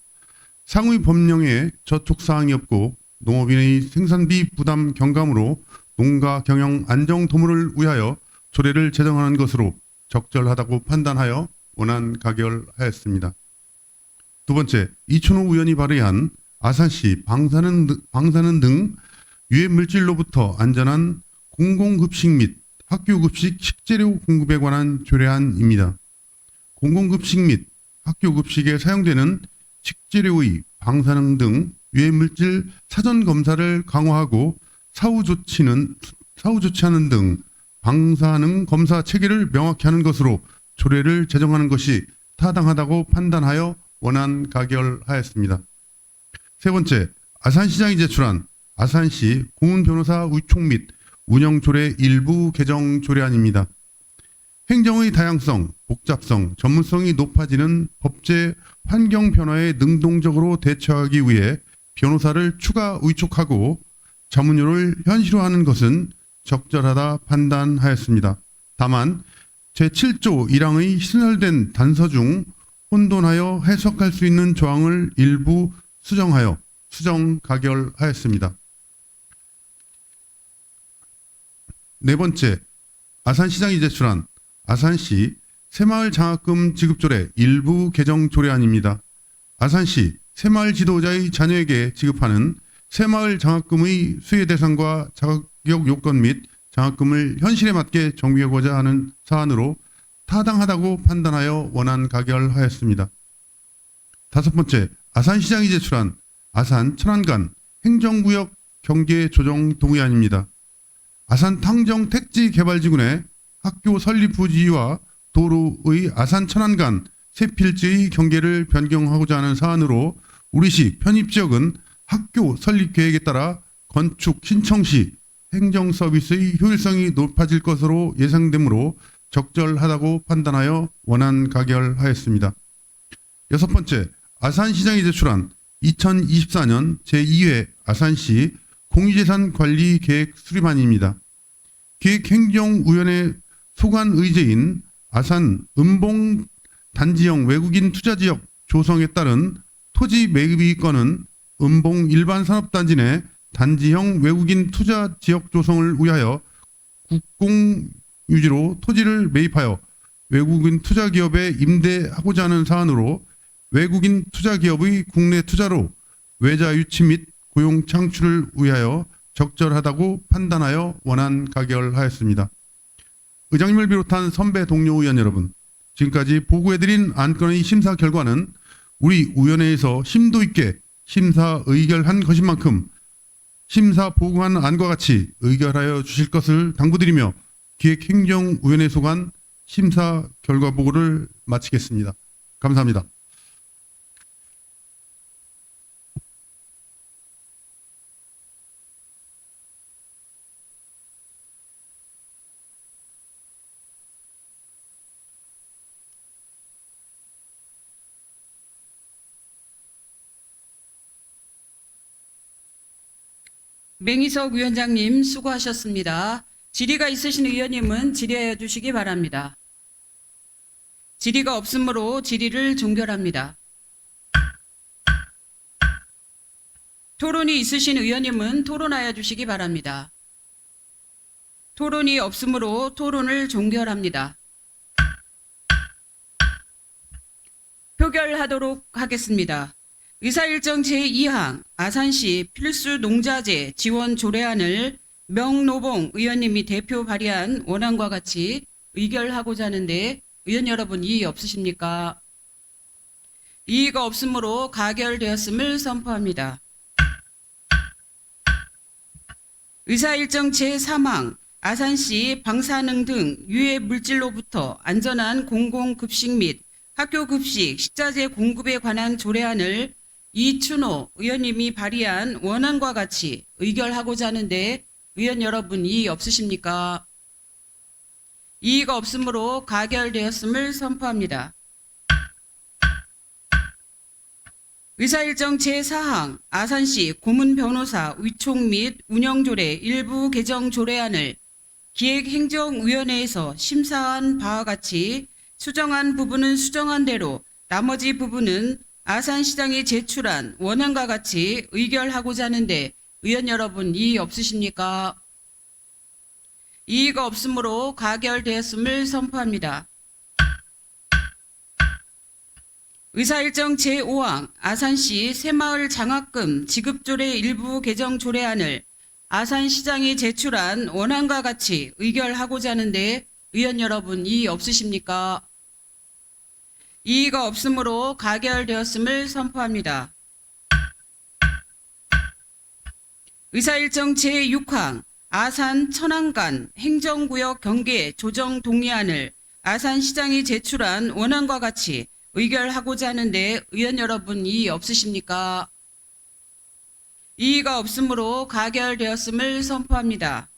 상위 법령에 저촉사항이 없고 농업인의 생산비 부담 경감으로 농가 경영 안정 도모를 위하여 조례를 제정하는 것으로 적절하다고 판단하여 원안 가결하였습니다. 두 번째, 이춘호 의원이 발의한 아산시 방사능 등 유해 물질로부터 안전한 공공급식 및 학교급식 식재료 공급에 관한 조례안입니다. 공공급식 및 학교급식에 사용되는 식재료의 방사능 등 유해물질 사전 검사를 강화하고 사후 조치하는 등 방사능 검사 체계를 명확히 하는 것으로 조례를 제정하는 것이 타당하다고 판단하여 원안 가결하였습니다. 세 번째, 아산시장이 제출한 아산시 고문 변호사 위촉 및 운영 조례 일부 개정 조례안입니다. 행정의 다양성, 복잡성, 전문성이 높아지는 법제 환경 변화에 능동적으로 대처하기 위해 변호사를 추가 위촉하고 자문료를 현실화하는 것은 적절하다 판단하였습니다. 다만 제7조 1항의 신설된 단서 중 혼돈하여 해석할 수 있는 조항을 일부 수정하여 수정 가결하였습니다. 네 번째, 아산시장이 제출한 아산시 새마을 장학금 지급조례 일부 개정 조례안입니다. 아산시 새마을 지도자의 자녀에게 지급하는 새마을 장학금의 수혜 대상과 자격 요건 및 장학금을 현실에 맞게 정비하고자 하는 사안으로 타당하다고 판단하여 원안 가결하였습니다. 다섯 번째, 아산시장이 제출한 아산 천안간 행정구역 경계 조정 동의안입니다. 아산 탕정 택지 개발지구내 학교 설립 부지와 도로의 아산 천안간 세 필지의 경계를 변경하고자 하는 사안으로 우리시 편입지역은 학교 설립 계획에 따라 건축 신청 시 행정 서비스의 효율성이 높아질 것으로 예상되므로 적절하다고 판단하여 원안 가결하였습니다. 여섯 번째, 아산시장이 제출한 2024년 제2회 아산시 공유재산 관리 계획 수립안입니다. 기획행정위원회 소관 의제인 아산 음봉 단지형 외국인 투자지역 조성에 따른 토지 매입의 건은 음봉 일반산업단지 내 단지형 외국인 투자지역 조성을 위하여 국공유지로 토지를 매입하여 외국인 투자기업에 임대하고자 하는 사안으로 외국인 투자기업의 국내 투자로 외자 유치 및 고용 창출을 위하여 적절하다고 판단하여 원안 가결하였습니다. 의장님을 비롯한 선배 동료 의원 여러분, 지금까지 보고해드린 안건의 심사 결과는 우리 위원회에서 심도 있게 심사 의결한 것인 만큼 심사 보고한 안과 같이 의결하여 주실 것을 당부드리며 기획행정위원회 소관 심사 결과 보고를 마치겠습니다. 감사합니다. 맹희석 위원장님 수고하셨습니다. 질의가 있으신 의원님은 질의하여 주시기 바랍니다. 질의가 없으므로 질의를 종결합니다. 토론이 있으신 의원님은 토론하여 주시기 바랍니다. 토론이 없으므로 토론을 종결합니다. 표결하도록 하겠습니다. 의사일정 제2항 아산시 필수 농자재 지원 조례안을 명노봉 의원님이 대표 발의한 원안과 같이 의결하고자 하는데 의원 여러분 이의 없으십니까? 이의가 없으므로 가결되었음을 선포합니다. 의사일정 제3항 아산시 방사능 등 유해 물질로부터 안전한 공공급식 및 학교급식 식자재 공급에 관한 조례안을 이춘호 의원님이 발의한 원안과 같이 의결하고자 하는데 의원 여러분 이의 없으십니까? 이의가 없으므로 가결되었음을 선포합니다. 의사일정 제4항 아산시 고문변호사 위촉 및 운영조례 일부 개정 조례안을 기획행정위원회에서 심사한 바와 같이 수정한 부분은 수정한 대로 나머지 부분은 아산시장이 제출한 원안과 같이 의결하고자 하는데 의원 여러분 이의 없으십니까? 이의가 없으므로 가결되었음을 선포합니다. 의사일정 제5항 아산시 새마을 장학금 지급조례 일부 개정 조례안을 아산시장이 제출한 원안과 같이 의결하고자 하는데 의원 여러분 이의 없으십니까? 이의가 없으므로 가결되었음을 선포합니다. 의사일정 제6항 아산 천안간 행정구역 경계 조정 동의안을 아산시장이 제출한 원안과 같이 의결하고자 하는데 의원 여러분 이의 없으십니까? 이의가 없으므로 가결되었음을 선포합니다.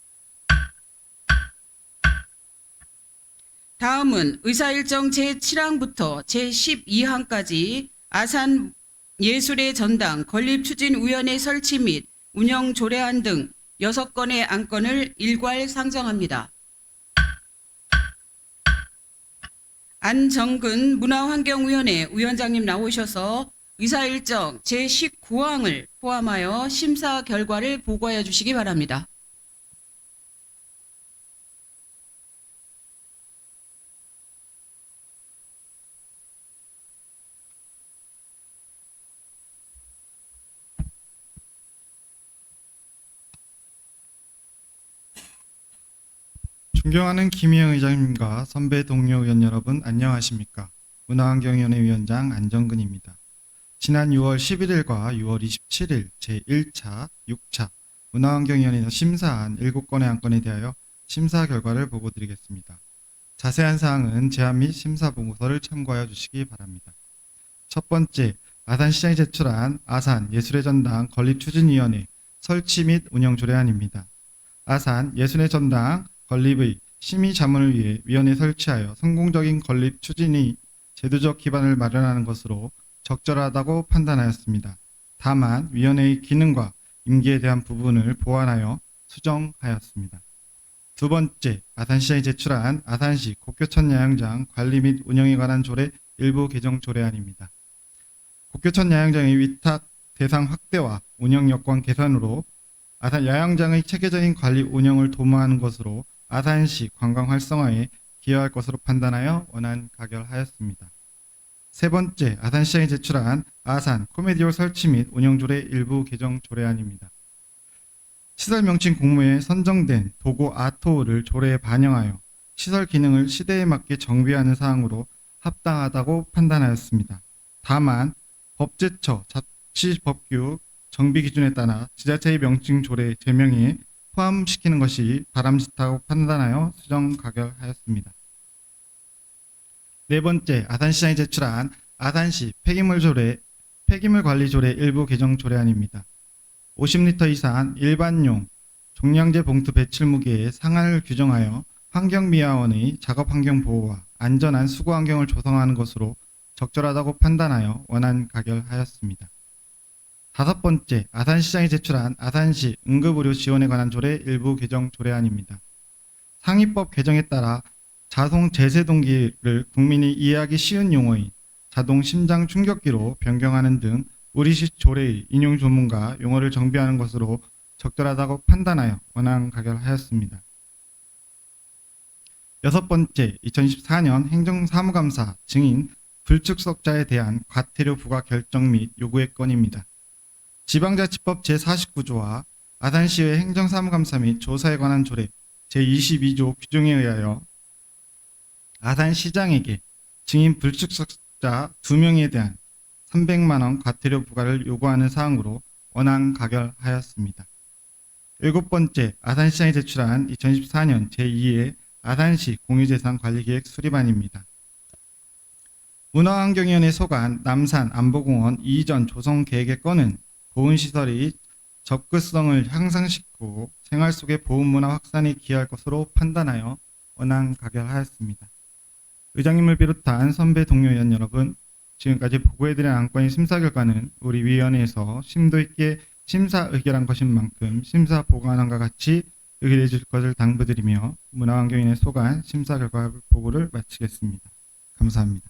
다음은 의사일정 제7항부터 제12항까지 아산 예술의 전당 건립추진위원회 설치 및 운영 조례안 등 6건의 안건을 일괄 상정합니다. 안정근 문화환경위원회 위원장님 나오셔서 의사일정 제19항을 포함하여 심사 결과를 보고하여 주시기 바랍니다. 존경하는 김희영 의장님과 선배 동료 의원 여러분 안녕하십니까? 문화환경위원회 위원장 안정근입니다. 지난 6월 11일과 6월 27일 제1차, 6차 문화환경위원회에서 심사한 7건의 안건에 대하여 심사 결과를 보고드리겠습니다. 자세한 사항은 제안 및 심사 보고서를 참고하여 주시기 바랍니다. 첫 번째, 아산시장이 제출한 아산 예술의 전당 건립추진위원회 설치 및 운영 조례안입니다. 아산 예술의 전당 건립의 심의 자문을 위해 위원회 설치하여 성공적인 건립 추진이 제도적 기반을 마련하는 것으로 적절하다고 판단하였습니다. 다만 위원회의 기능과 임기에 대한 부분을 보완하여 수정하였습니다. 두 번째, 아산시장이 제출한 아산시 곡교천 야영장 관리 및 운영에 관한 조례 일부 개정 조례안입니다. 곡교천 야영장의 위탁 대상 확대와 운영 여건 개선으로 아산 야영장의 체계적인 관리 운영을 도모하는 것으로 아산시 관광 활성화에 기여할 것으로 판단하여 원안 가결하였습니다. 세 번째, 아산시장이 제출한 아산 코미디홀 설치 및 운영 조례 일부 개정 조례안입니다. 시설 명칭 공모에 선정된 도고 아토를 조례에 반영하여 시설 기능을 시대에 맞게 정비하는 사항으로 합당하다고 판단하였습니다. 다만 법제처 자치법규 정비 기준에 따라 지자체의 명칭 조례 제명에 포함시키는 것이 바람직하다고 판단하여 수정 가결하였습니다. 네 번째, 아산시장이 제출한 아산시 폐기물 관리 조례 일부 개정 조례안입니다. 50리터 이상 일반용 종량제 봉투 배출 무게의 상한을 규정하여 환경미화원의 작업 환경 보호와 안전한 수거 환경을 조성하는 것으로 적절하다고 판단하여 원안 가결하였습니다. 다섯 번째, 아산시장이 제출한 아산시 응급의료 지원에 관한 조례 일부 개정 조례안입니다. 상위법 개정에 따라 자동 제세 동기를 국민이 이해하기 쉬운 용어인 자동 심장 충격기로 변경하는 등 우리식 조례의 인용 조문과 용어를 정비하는 것으로 적절하다고 판단하여 원안 가결하였습니다. 여섯 번째, 2014년 행정사무감사 증인 불출석자에 대한 과태료 부과 결정 및 요구의 건입니다. 지방자치법 제49조와 아산시의 행정사무감사 및 조사에 관한 조례 제22조 규정에 의하여 아산시장에게 증인 불출석자 2명에 대한 300만 원 과태료 부과를 요구하는 사항으로 원안 가결하였습니다. 일곱 번째, 아산시장이 제출한 2014년 제2회 아산시 공유재산 관리계획 수립안입니다. 문화환경위원회 소관 남산 안보공원 이전 조성 계획의 건은 보훈시설의 접근성을 향상시키고 생활 속의 보훈문화 확산에 기여할 것으로 판단하여 원안 가결하였습니다. 의장님을 비롯한 선배 동료 의원 여러분, 지금까지 보고해드린 안건의 심사 결과는 우리 위원회에서 심도 있게 심사 의결한 것인 만큼 심사 보고안과 같이 의결해 주실 것을 당부드리며 문화환경위원회 소관 심사 결과 보고를 마치겠습니다. 감사합니다.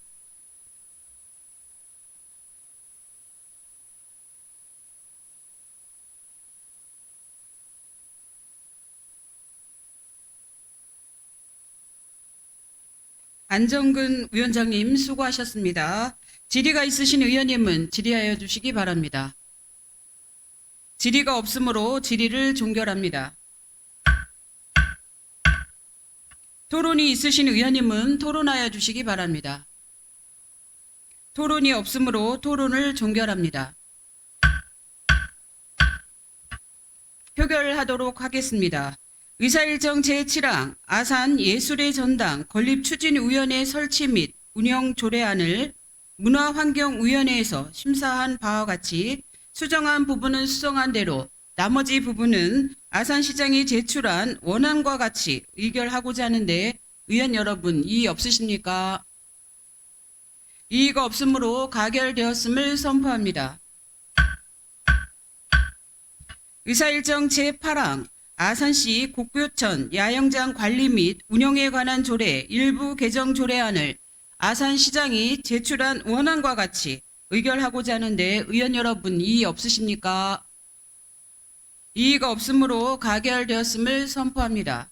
안정근 위원장님 수고하셨습니다. 질의가 있으신 의원님은 질의하여 주시기 바랍니다. 질의가 없으므로 질의를 종결합니다. 토론이 있으신 의원님은 토론하여 주시기 바랍니다. 토론이 없으므로 토론을 종결합니다. 표결하도록 하겠습니다. 의사일정 제7항 아산 예술의 전당 건립추진위원회 설치 및 운영 조례안을 문화환경위원회에서 심사한 바와 같이 수정한 부분은 수정한 대로 나머지 부분은 아산시장이 제출한 원안과 같이 의결하고자 하는데 의원 여러분 이의 없으십니까? 이의가 없으므로 가결되었음을 선포합니다. 의사일정 제8항 아산시 곡교천 야영장 관리 및 운영에 관한 조례 일부 개정 조례안을 아산시장이 제출한 원안과 같이 의결하고자 하는데 의원 여러분 이의 없으십니까? 이의가 없으므로 가결되었음을 선포합니다.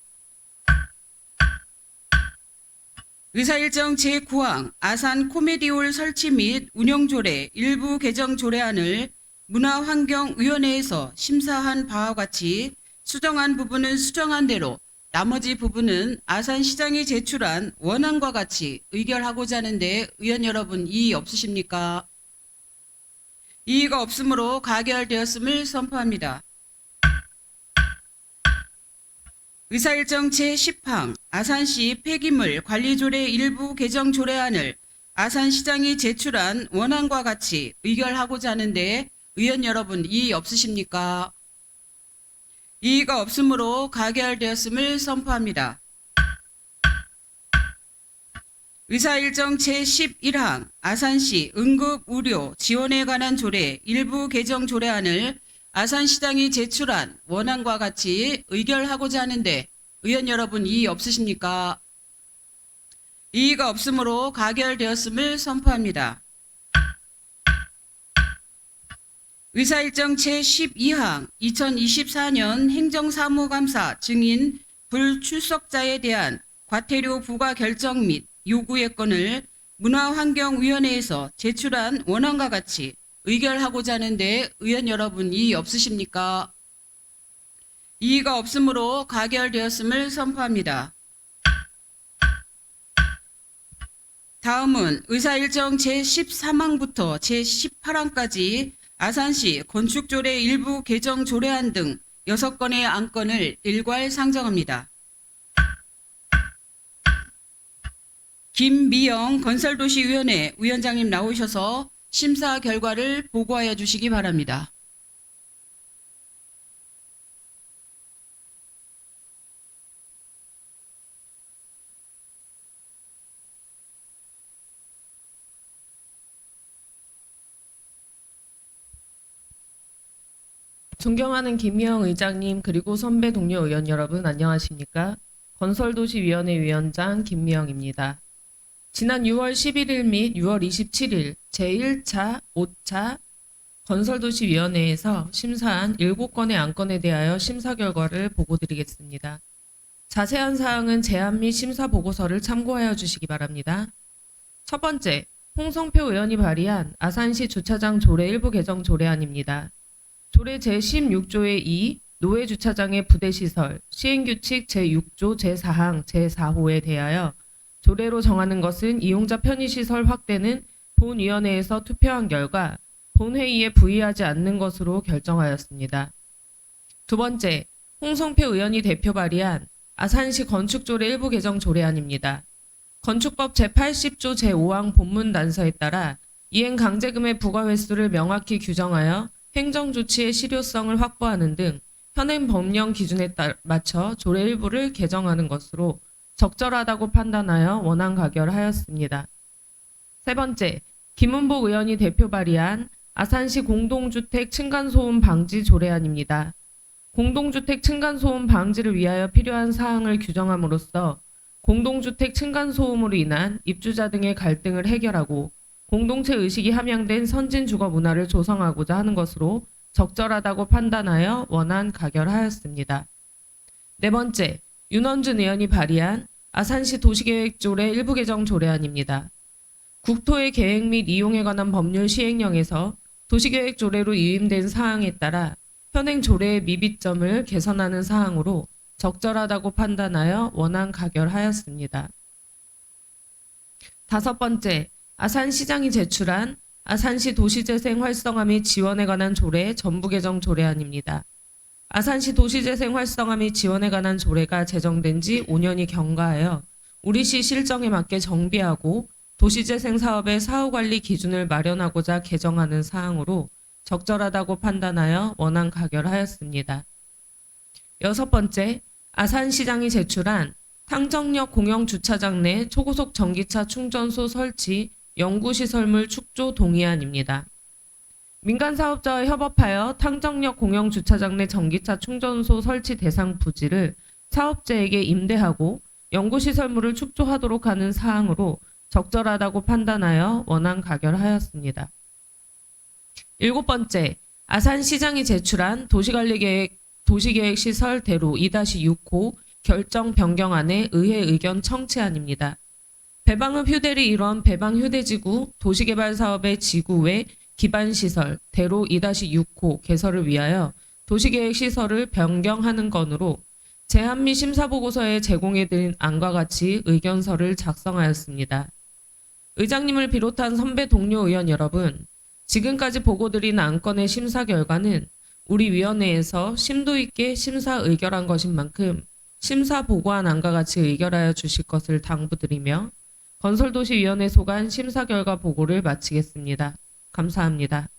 의사일정 제9항 아산 코미디홀 설치 및 운영 조례 일부 개정 조례안을 문화환경위원회에서 심사한 바와 같이 수정한 부분은 수정한 대로 나머지 부분은 아산시장이 제출한 원안과 같이 의결하고자 하는데 의원 여러분 이의 없으십니까? 이의가 없으므로 가결되었음을 선포합니다. 의사일정 제10항 아산시 폐기물 관리조례 일부 개정 조례안을 아산시장이 제출한 원안과 같이 의결하고자 하는데 의원 여러분 이의 없으십니까? 이의가 없으므로 가결되었음을 선포합니다. 의사일정 제11항 아산시 응급의료 지원에 관한 조례 일부 개정 조례안을 아산시장이 제출한 원안과 같이 의결하고자 하는데 의원 여러분 이의 없으십니까? 이의가 없으므로 가결되었음을 선포합니다. 의사일정 제12항 2024년 행정사무감사 증인 불출석자에 대한 과태료 부과 결정 및 요구의 건을 문화환경위원회에서 제출한 원안과 같이 의결하고자 하는데 의원 여러분 이의 없으십니까? 이의가 없으므로 가결되었음을 선포합니다. 다음은 의사일정 제13항부터 제18항까지 아산시 건축조례 일부 개정 조례안 등 6건의 안건을 일괄 상정합니다. 김미영 건설도시위원회 위원장님 나오셔서 심사 결과를 보고하여 주시기 바랍니다. 존경하는 김미영 의장님 그리고 선배 동료 의원 여러분 안녕하십니까? 건설도시위원회 위원장 김미영입니다. 지난 6월 11일 및 6월 27일 제1차, 5차 건설도시위원회에서 심사한 7건의 안건에 대하여 심사 결과를 보고드리겠습니다. 자세한 사항은 제안 및 심사 보고서를 참고하여 주시기 바랍니다. 첫 번째, 홍성표 의원이 발의한 아산시 주차장 조례 일부 개정 조례안입니다. 조례 제16조의 2 노회주차장의 부대시설 시행규칙 제6조 제4항 제4호에 대하여 조례로 정하는 것은 이용자 편의시설 확대는 본위원회에서 투표한 결과 본회의에 부의하지 않는 것으로 결정하였습니다. 두 번째, 홍성표 의원이 대표 발의한 아산시 건축조례 일부 개정 조례안입니다. 건축법 제80조 제5항 본문 단서에 따라 이행 강제금의 부과 횟수를 명확히 규정하여 행정조치의 실효성을 확보하는 등 현행 법령 기준에 맞춰 조례 일부를 개정하는 것으로 적절하다고 판단하여 원안 가결하였습니다. 세 번째, 김은복 의원이 대표 발의한 아산시 공동주택 층간소음 방지 조례안입니다. 공동주택 층간소음 방지를 위하여 필요한 사항을 규정함으로써 공동주택 층간소음으로 인한 입주자 등의 갈등을 해결하고 공동체 의식이 함양된 선진 주거 문화를 조성하고자 하는 것으로 적절하다고 판단하여 원안 가결하였습니다. 네 번째, 윤원준 의원이 발의한 아산시 도시계획조례 일부 개정 조례안입니다. 국토의 계획 및 이용에 관한 법률 시행령에서 도시계획조례로 위임된 사항에 따라 현행 조례의 미비점을 개선하는 사항으로 적절하다고 판단하여 원안 가결하였습니다. 다섯 번째, 아산시장이 제출한 아산시 도시재생 활성화 및 지원에 관한 조례 전부 개정 조례안입니다. 아산시 도시재생 활성화 및 지원에 관한 조례가 제정된 지 5년이 경과하여 우리시 실정에 맞게 정비하고 도시재생 사업의 사후관리 기준을 마련하고자 개정하는 사항으로 적절하다고 판단하여 원안 가결하였습니다. 여섯 번째, 아산시장이 제출한 탕정역 공영주차장 내 초고속 전기차 충전소 설치 연구시설물 축조 동의안입니다. 민간사업자와 협업하여 탕정역 공영주차장 내 전기차 충전소 설치 대상 부지를 사업자에게 임대하고 연구시설물을 축조하도록 하는 사항으로 적절하다고 판단하여 원안 가결하였습니다. 일곱 번째, 아산시장이 제출한 도시계획시설 대로 2-6호 결정 변경안의 의회 의견 청취안입니다. 배방읍 휴대를 이뤄한 배방 휴대지구 도시개발 사업의 지구 외 기반시설 대로 2-6호 개설을 위하여 도시계획시설을 변경하는 건으로 제안 및 심사보고서에 제공해드린 안과 같이 의견서를 작성하였습니다. 의장님을 비롯한 선배 동료 의원 여러분, 지금까지 보고드린 안건의 심사 결과는 우리 위원회에서 심도 있게 심사 의결한 것인 만큼 심사 보고한 안과 같이 의결하여 주실 것을 당부드리며 건설도시위원회 소관 심사 결과 보고를 마치겠습니다. 감사합니다.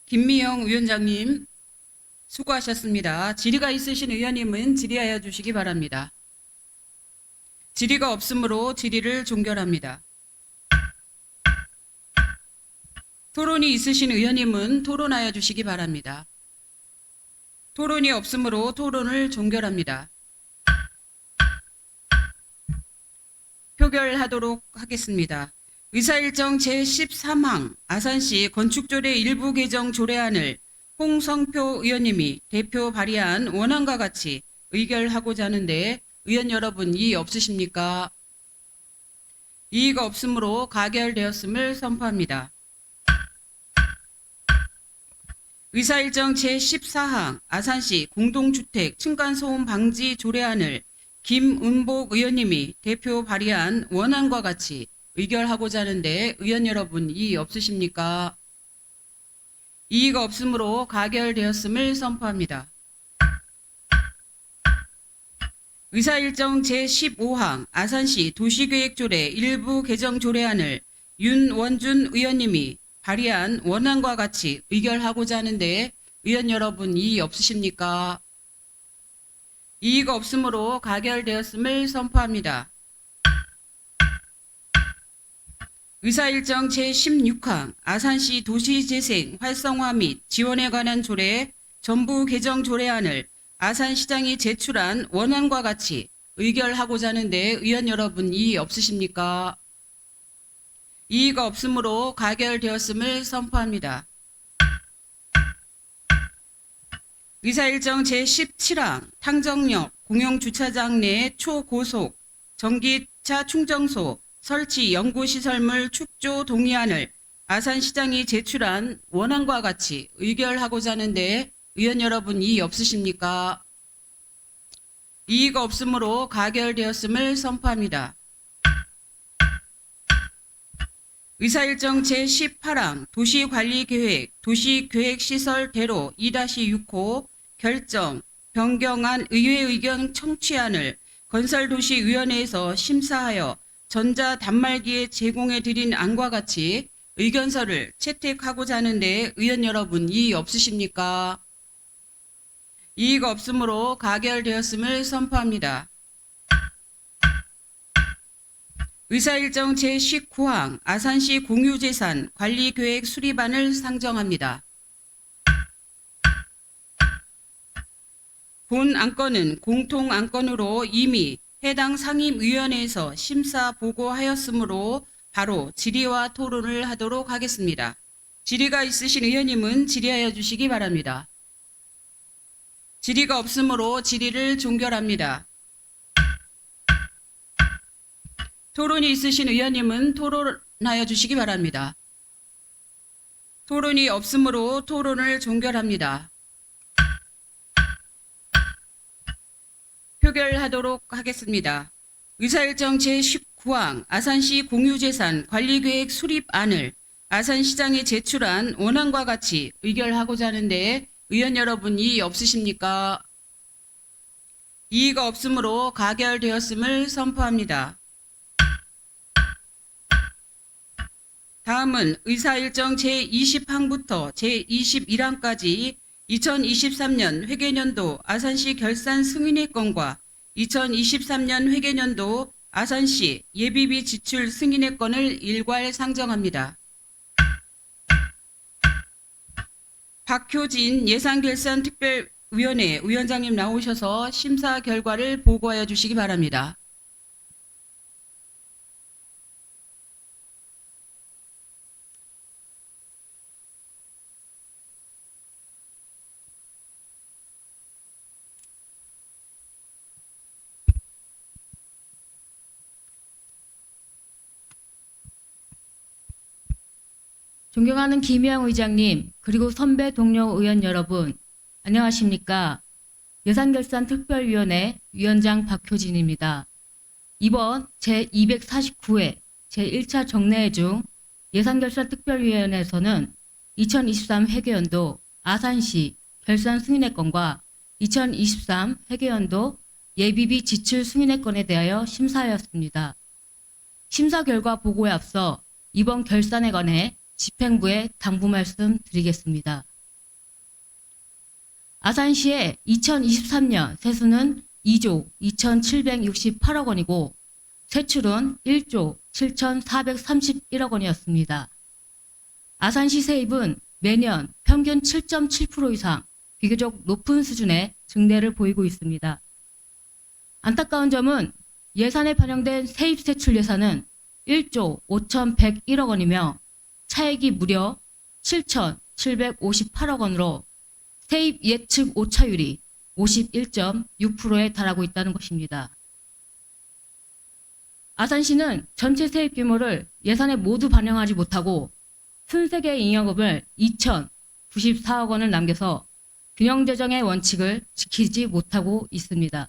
김미영 위원장님 수고하셨습니다. 질의가 있으신 의원님은 질의하여 주시기 바랍니다. 질의가 없으므로 질의를 종결합니다. 토론이 있으신 의원님은 토론하여 주시기 바랍니다. 토론이 없으므로 토론을 종결합니다. 표결하도록 하겠습니다. 의사일정 제13항 아산시 건축조례 일부 개정 조례안을 홍성표 의원님이 대표 발의한 원안과 같이 의결하고자 하는데 의원 여러분 이의 없으십니까? 이의가 없으므로 가결되었음을 선포합니다. 의사일정 제14항 아산시 공동주택 층간소음 방지 조례안을 김은복 의원님이 대표 발의한 원안과 같이 의결하고자 하는데 의원 여러분 이의 없으십니까? 이의가 없으므로 가결되었음을 선포합니다. 의사일정 제15항 아산시 도시계획조례 일부 개정 조례안을 윤원준 의원님이 발의한 원안과 같이 의결하고자 하는데 의원 여러분 이의 없으십니까? 이의가 없으므로 가결되었음을 선포합니다. 의사일정 제16항 아산시 도시재생 활성화 및 지원에 관한 조례 전부 개정 조례안을 아산시장이 제출한 원안과 같이 의결하고자 하는데 의원 여러분 이의 없으십니까? 이의가 없으므로 가결되었음을 선포합니다. 의사일정 제17항 탕정역 공영주차장 내 초고속 전기차 충전소 설치 연구시설물 축조 동의안을 아산시장이 제출한 원안과 같이 의결하고자 하는데 의원 여러분 이의 없으십니까? 이의가 없으므로 가결되었음을 선포합니다. 의사일정 제18항 도시관리계획 도시계획시설대로 2-6호 결정 변경안 의회 의견 청취안을 건설도시위원회에서 심사하여 전자단말기에 제공해 드린 안과 같이 의견서를 채택하고자 하는데 의원 여러분 이의 없으십니까? 이의가 없으므로 가결되었음을 선포합니다. 의사일정 제19항 아산시 공유재산 관리계획 수립안을 상정합니다. 본 안건은 공통안건으로 이미 해당 상임위원회에서 심사 보고하였으므로 바로 질의와 토론을 하도록 하겠습니다. 질의가 있으신 의원님은 질의하여 주시기 바랍니다. 질의가 없으므로 질의를 종결합니다. 토론이 있으신 의원님은 토론하여 주시기 바랍니다. 토론이 없으므로 토론을 종결합니다. 표결하도록 하겠습니다. 의사일정 제19항 아산시 공유재산 관리계획 수립안을 아산시장에 제출한 원안과 같이 의결하고자 하는데 의원 여러분 이의 없으십니까? 이의가 없으므로 가결되었음을 선포합니다. 다음은 의사일정 제20항부터 제21항까지 2023년 회계년도 아산시 결산 승인의 건과 2023년 회계년도 아산시 예비비 지출 승인의 건을 일괄 상정합니다. 박효진 예산결산특별위원회 위원장님 나오셔서 심사 결과를 보고하여 주시기 바랍니다. 존경하는 김영 의장님, 그리고 선배 동료 의원 여러분, 안녕하십니까? 예산결산특별위원회 위원장 박효진입니다. 이번 제249회 제1차 정례회 중 예산결산특별위원회에서는 2023 회계연도 아산시 결산 승인의 건과 2023 회계연도 예비비 지출 승인의 건에 대하여 심사하였습니다. 심사 결과 보고에 앞서 이번 결산에 관해 집행부에 당부 말씀 드리겠습니다. 아산시의 2023년 세수는 2조 2,768억 원이고 세출은 1조 7,431억 원이었습니다. 아산시 세입은 매년 평균 7.7% 이상 비교적 높은 수준의 증대를 보이고 있습니다. 안타까운 점은 예산에 반영된 세입 세출 예산은 1조 5,101억 원이며 차액이 무려 7,758억 원으로 세입 예측 오차율이 51.6%에 달하고 있다는 것입니다. 아산시는 전체 세입 규모를 예산에 모두 반영하지 못하고 순세계 잉여금을 2,094억 원을 남겨서 균형재정의 원칙을 지키지 못하고 있습니다.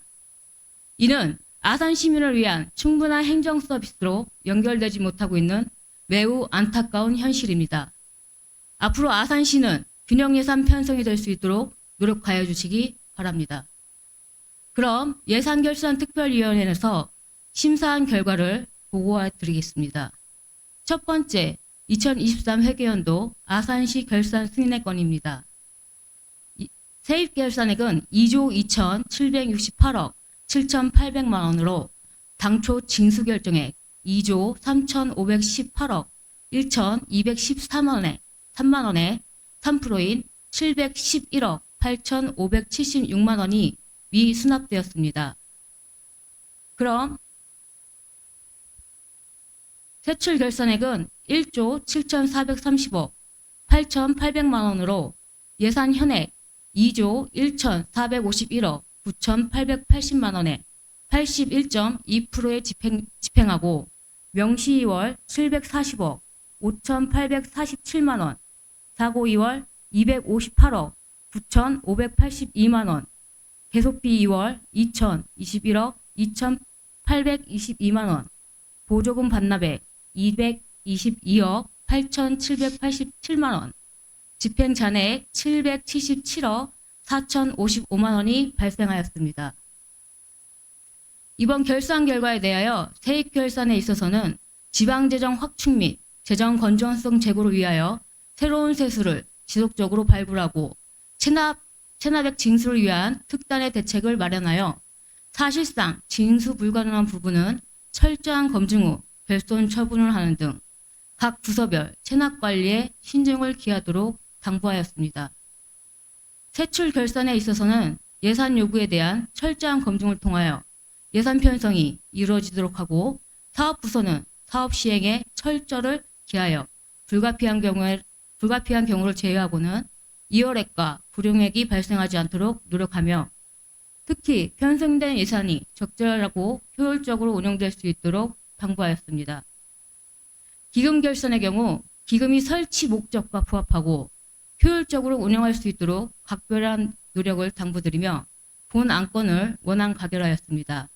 이는 아산 시민을 위한 충분한 행정 서비스로 연결되지 못하고 있는 매우 안타까운 현실입니다. 앞으로 아산시는 균형 예산 편성이 될 수 있도록 노력하여 주시기 바랍니다. 그럼 예산결산특별위원회에서 심사한 결과를 보고해 드리겠습니다. 첫 번째, 2023 회계연도 아산시 결산 승인의 건입니다. 세입 결산액은 2조 2,768억 7,800만 원으로 당초 징수 결정액 2조 3,518억 1,213만 원에 3%인 711억 8,576만 원이 미수납되었습니다. 그럼 세출 결산액은 1조 7,430억 8,800만 원으로 예산 현액 2조 1,451억 9,880만 원에 81.2%에 집행하고 명시 2월 740억 5,847만 원, 사고 2월 258억 9,582만 원, 계속비 2월 2,021억 2,822만 원, 보조금 반납액 222억 8,787만 원, 집행 잔액 777억 4,055만 원이 발생하였습니다. 이번 결산 결과에 대하여 세입 결산에 있어서는 지방재정 확충 및 재정 건전성 제고를 위하여 새로운 세수를 지속적으로 발굴하고 체납액 징수를 위한 특단의 대책을 마련하여 사실상 징수 불가능한 부분은 철저한 검증 후 결손 처분을 하는 등 각 부서별 체납 관리에 신중을 기하도록 당부하였습니다. 세출 결산에 있어서는 예산 요구에 대한 철저한 검증을 통하여 예산 편성이 이루어지도록 하고 사업 부서는 사업 시행에 철저를 기하여 불가피한 경우를 제외하고는 이월액과 불용액이 발생하지 않도록 노력하며 특히 편성된 예산이 적절하고 효율적으로 운영될 수 있도록 당부하였습니다. 기금 결산의 경우 기금이 설치 목적과 부합하고 효율적으로 운영할 수 있도록 각별한 노력을 당부드리며 본 안건을 원안 가결하였습니다.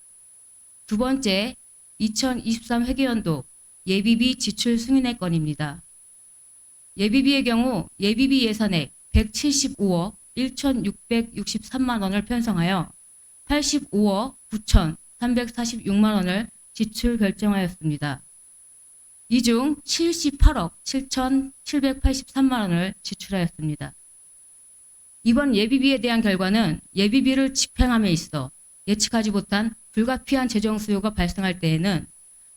두 번째, 2023 회계연도 예비비 지출 승인의 건입니다. 예비비의 경우 예비비 예산액 175억 1,663만 원을 편성하여 85억 9,346만 원을 지출 결정하였습니다. 이 중 78억 7,783만 원을 지출하였습니다. 이번 예비비에 대한 결과는 예비비를 집행함에 있어 예측하지 못한 불가피한 재정 수요가 발생할 때에는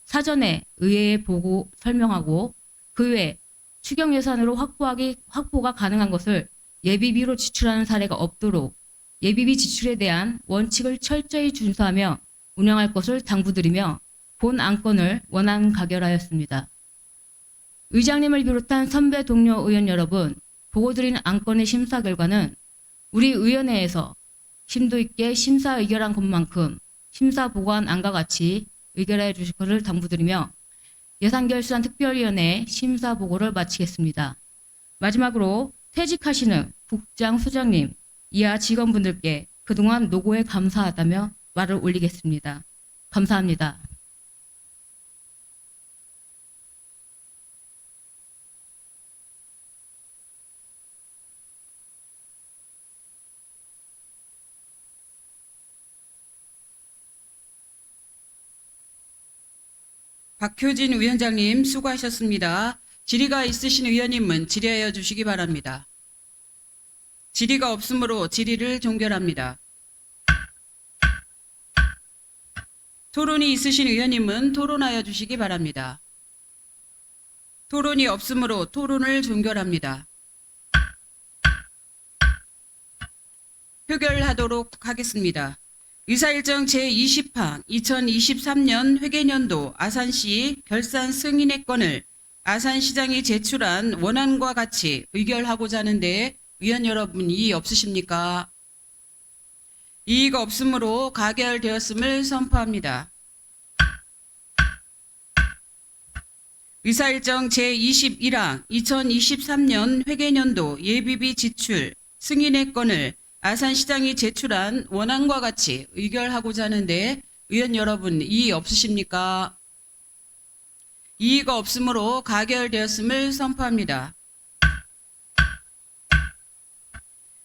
사전에 의회에 보고 설명하고 그 외에 추경 예산으로 확보가 가능한 것을 예비비로 지출하는 사례가 없도록 예비비 지출에 대한 원칙을 철저히 준수하며 운영할 것을 당부드리며 본 안건을 원안 가결하였습니다. 의장님을 비롯한 선배 동료 의원 여러분, 보고드린 안건의 심사 결과는 우리 의원회에서 심도 있게 심사 의결한 것만큼 심사 보고한 안과 같이 의결해 주실 것을 당부드리며 예산결산특별위원회 심사 보고를 마치겠습니다. 마지막으로 퇴직하시는 국장, 수장님, 이하 직원분들께 그동안 노고에 감사하다며 말을 올리겠습니다. 감사합니다. 박효진 위원장님 수고하셨습니다. 질의가 있으신 의원님은 질의하여 주시기 바랍니다. 질의가 없으므로 질의를 종결합니다. 토론이 있으신 의원님은 토론하여 주시기 바랍니다. 토론이 없으므로 토론을 종결합니다. 표결하도록 하겠습니다. 의사일정 제20파 2023년 회계연도 아산시 결산 승인의 건을 아산시장이 제출한 원안과 같이 의결하고자 하는데 의원 여러분 이의 없으십니까? 이의가 없으므로 가결되었음을 선포합니다. 의사일정 제21항 2023년 회계년도 예비비 지출 승인의 건을 아산시장이 제출한 원안과 같이 의결하고자 하는데 의원 여러분 이의 없으십니까? 이의가 없으므로 가결되었음을 선포합니다.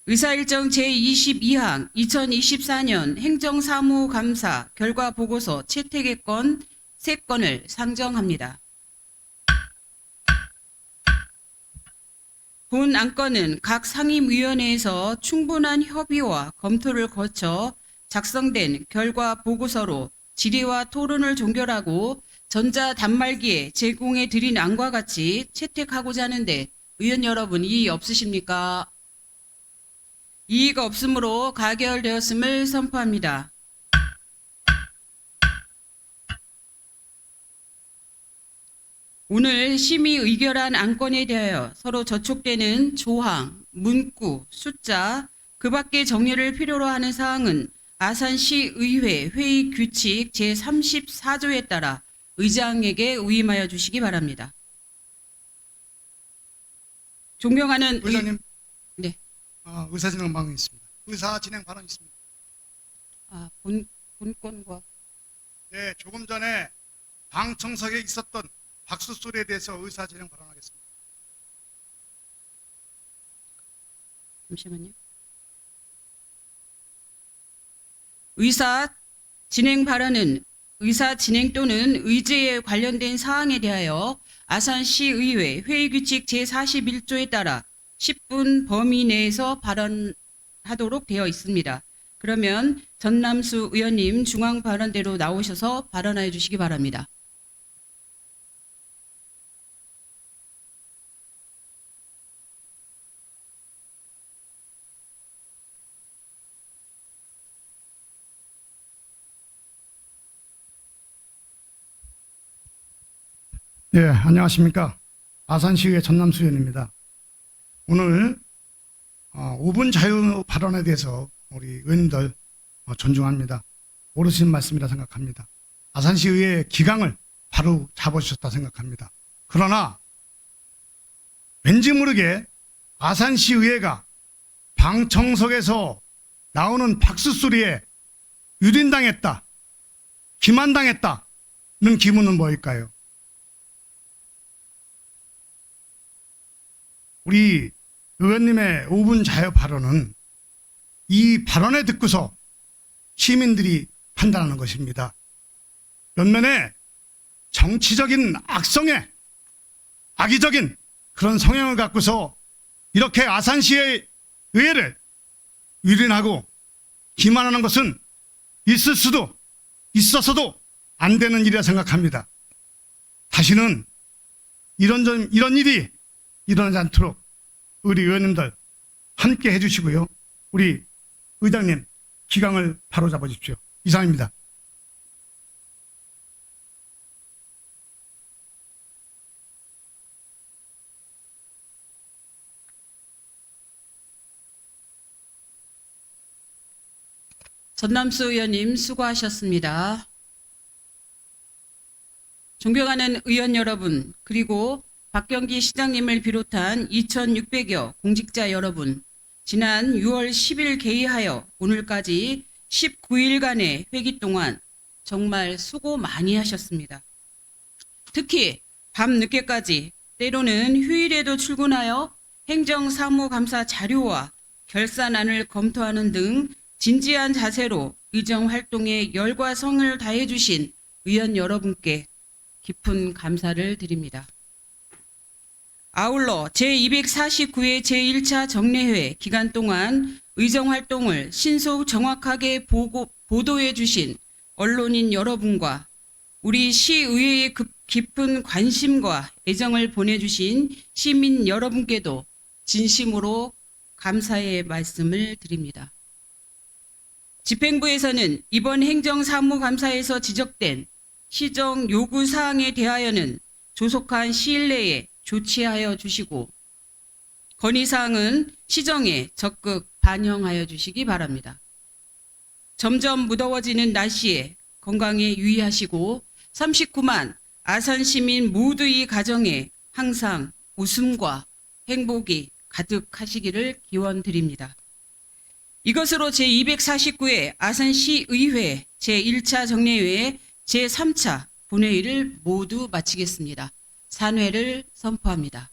의사일정 제22항 2024년 행정사무감사 결과보고서 채택의 건 3건을 상정합니다. 본 안건은 각 상임위원회에서 충분한 협의와 검토를 거쳐 작성된 결과보고서로 질의와 토론을 종결하고 전자단말기에 제공해 드린 안과 같이 채택하고자 하는데 의원 여러분 이의 없으십니까? 이의가 없으므로 가결되었음을 선포합니다. 오늘 심의 의결한 안건에 대하여 서로 저촉되는 조항, 문구, 숫자, 그 밖의 정리를 필요로 하는 사항은 아산시의회 회의 규칙 제34조에 따라 의장에게 위임하여 주시기 바랍니다. 존경하는 의장님, 네. 의사 진행 방법이 있습니다. 의사 진행 발언 있습니다. 본건과 네, 조금 전에 방청석에 있었던 박수 소리에 대해서 의사 진행 발언하겠습니다. 잠시만요. 의사 진행 발언은 의사 진행 또는 의제에 관련된 사항에 대하여 아산시의회 회의규칙 제41조에 따라 10분 범위 내에서 발언하도록 되어 있습니다. 그러면 전남수 의원님 중앙 발언대로 나오셔서 발언하여 주시기 바랍니다. 네, 안녕하십니까. 아산시의회 전남수 의원입니다. 오늘 5분 자유 발언에 대해서 우리 의원님들 존중합니다. 옳으신 말씀이라 생각합니다. 아산시의회 기강을 바로 잡아주셨다 생각합니다. 그러나 왠지 모르게 아산시의회가 방청석에서 나오는 박수 소리에 유린당했다, 기만당했다는 기분은 뭘까요? 우리 의원님의 5분 자유 발언은 이 발언에 듣고서 시민들이 판단하는 것입니다. 몇면에 정치적인 악성에 악의적인 그런 성향을 갖고서 이렇게 아산시의 의회를 유린하고 기만하는 것은 있을 수도 있어서도 안 되는 일이라 생각합니다. 다시는 이런 일이 일어나지 않도록 우리 의원님들 함께 해주시고요. 우리 의장님 기강을 바로 잡아주십시오. 이상입니다. 전남수 의원님 수고하셨습니다. 존경하는 의원 여러분, 그리고 박경기 시장님을 비롯한 2,600여 공직자 여러분, 지난 6월 10일 개의하여 오늘까지 19일간의 회기 동안 정말 수고 많이 하셨습니다. 특히 밤늦게까지 때로는 휴일에도 출근하여 행정사무감사 자료와 결산안을 검토하는 등 진지한 자세로 의정 활동에 열과 성을 다해 주신 의원 여러분께 깊은 감사를 드립니다. 아울러 제249회 제1차 정례회 기간 동안 의정활동을 신속 정확하게 보도해 주신 언론인 여러분과 우리 시의회의 깊은 관심과 애정을 보내주신 시민 여러분께도 진심으로 감사의 말씀을 드립니다. 집행부에서는 이번 행정사무감사에서 지적된 시정 요구사항에 대하여는 조속한 시일 내에 조치하여 주시고 건의사항은 시정에 적극 반영하여 주시기 바랍니다. 점점 무더워지는 날씨에 건강에 유의하시고 39만 아산 시민 모두의 가정에 항상 웃음과 행복이 가득하시기를 기원드립니다. 이것으로 제249회 아산시의회 제1차 정례회 제3차 본회의를 모두 마치겠습니다. 산회를 선포합니다.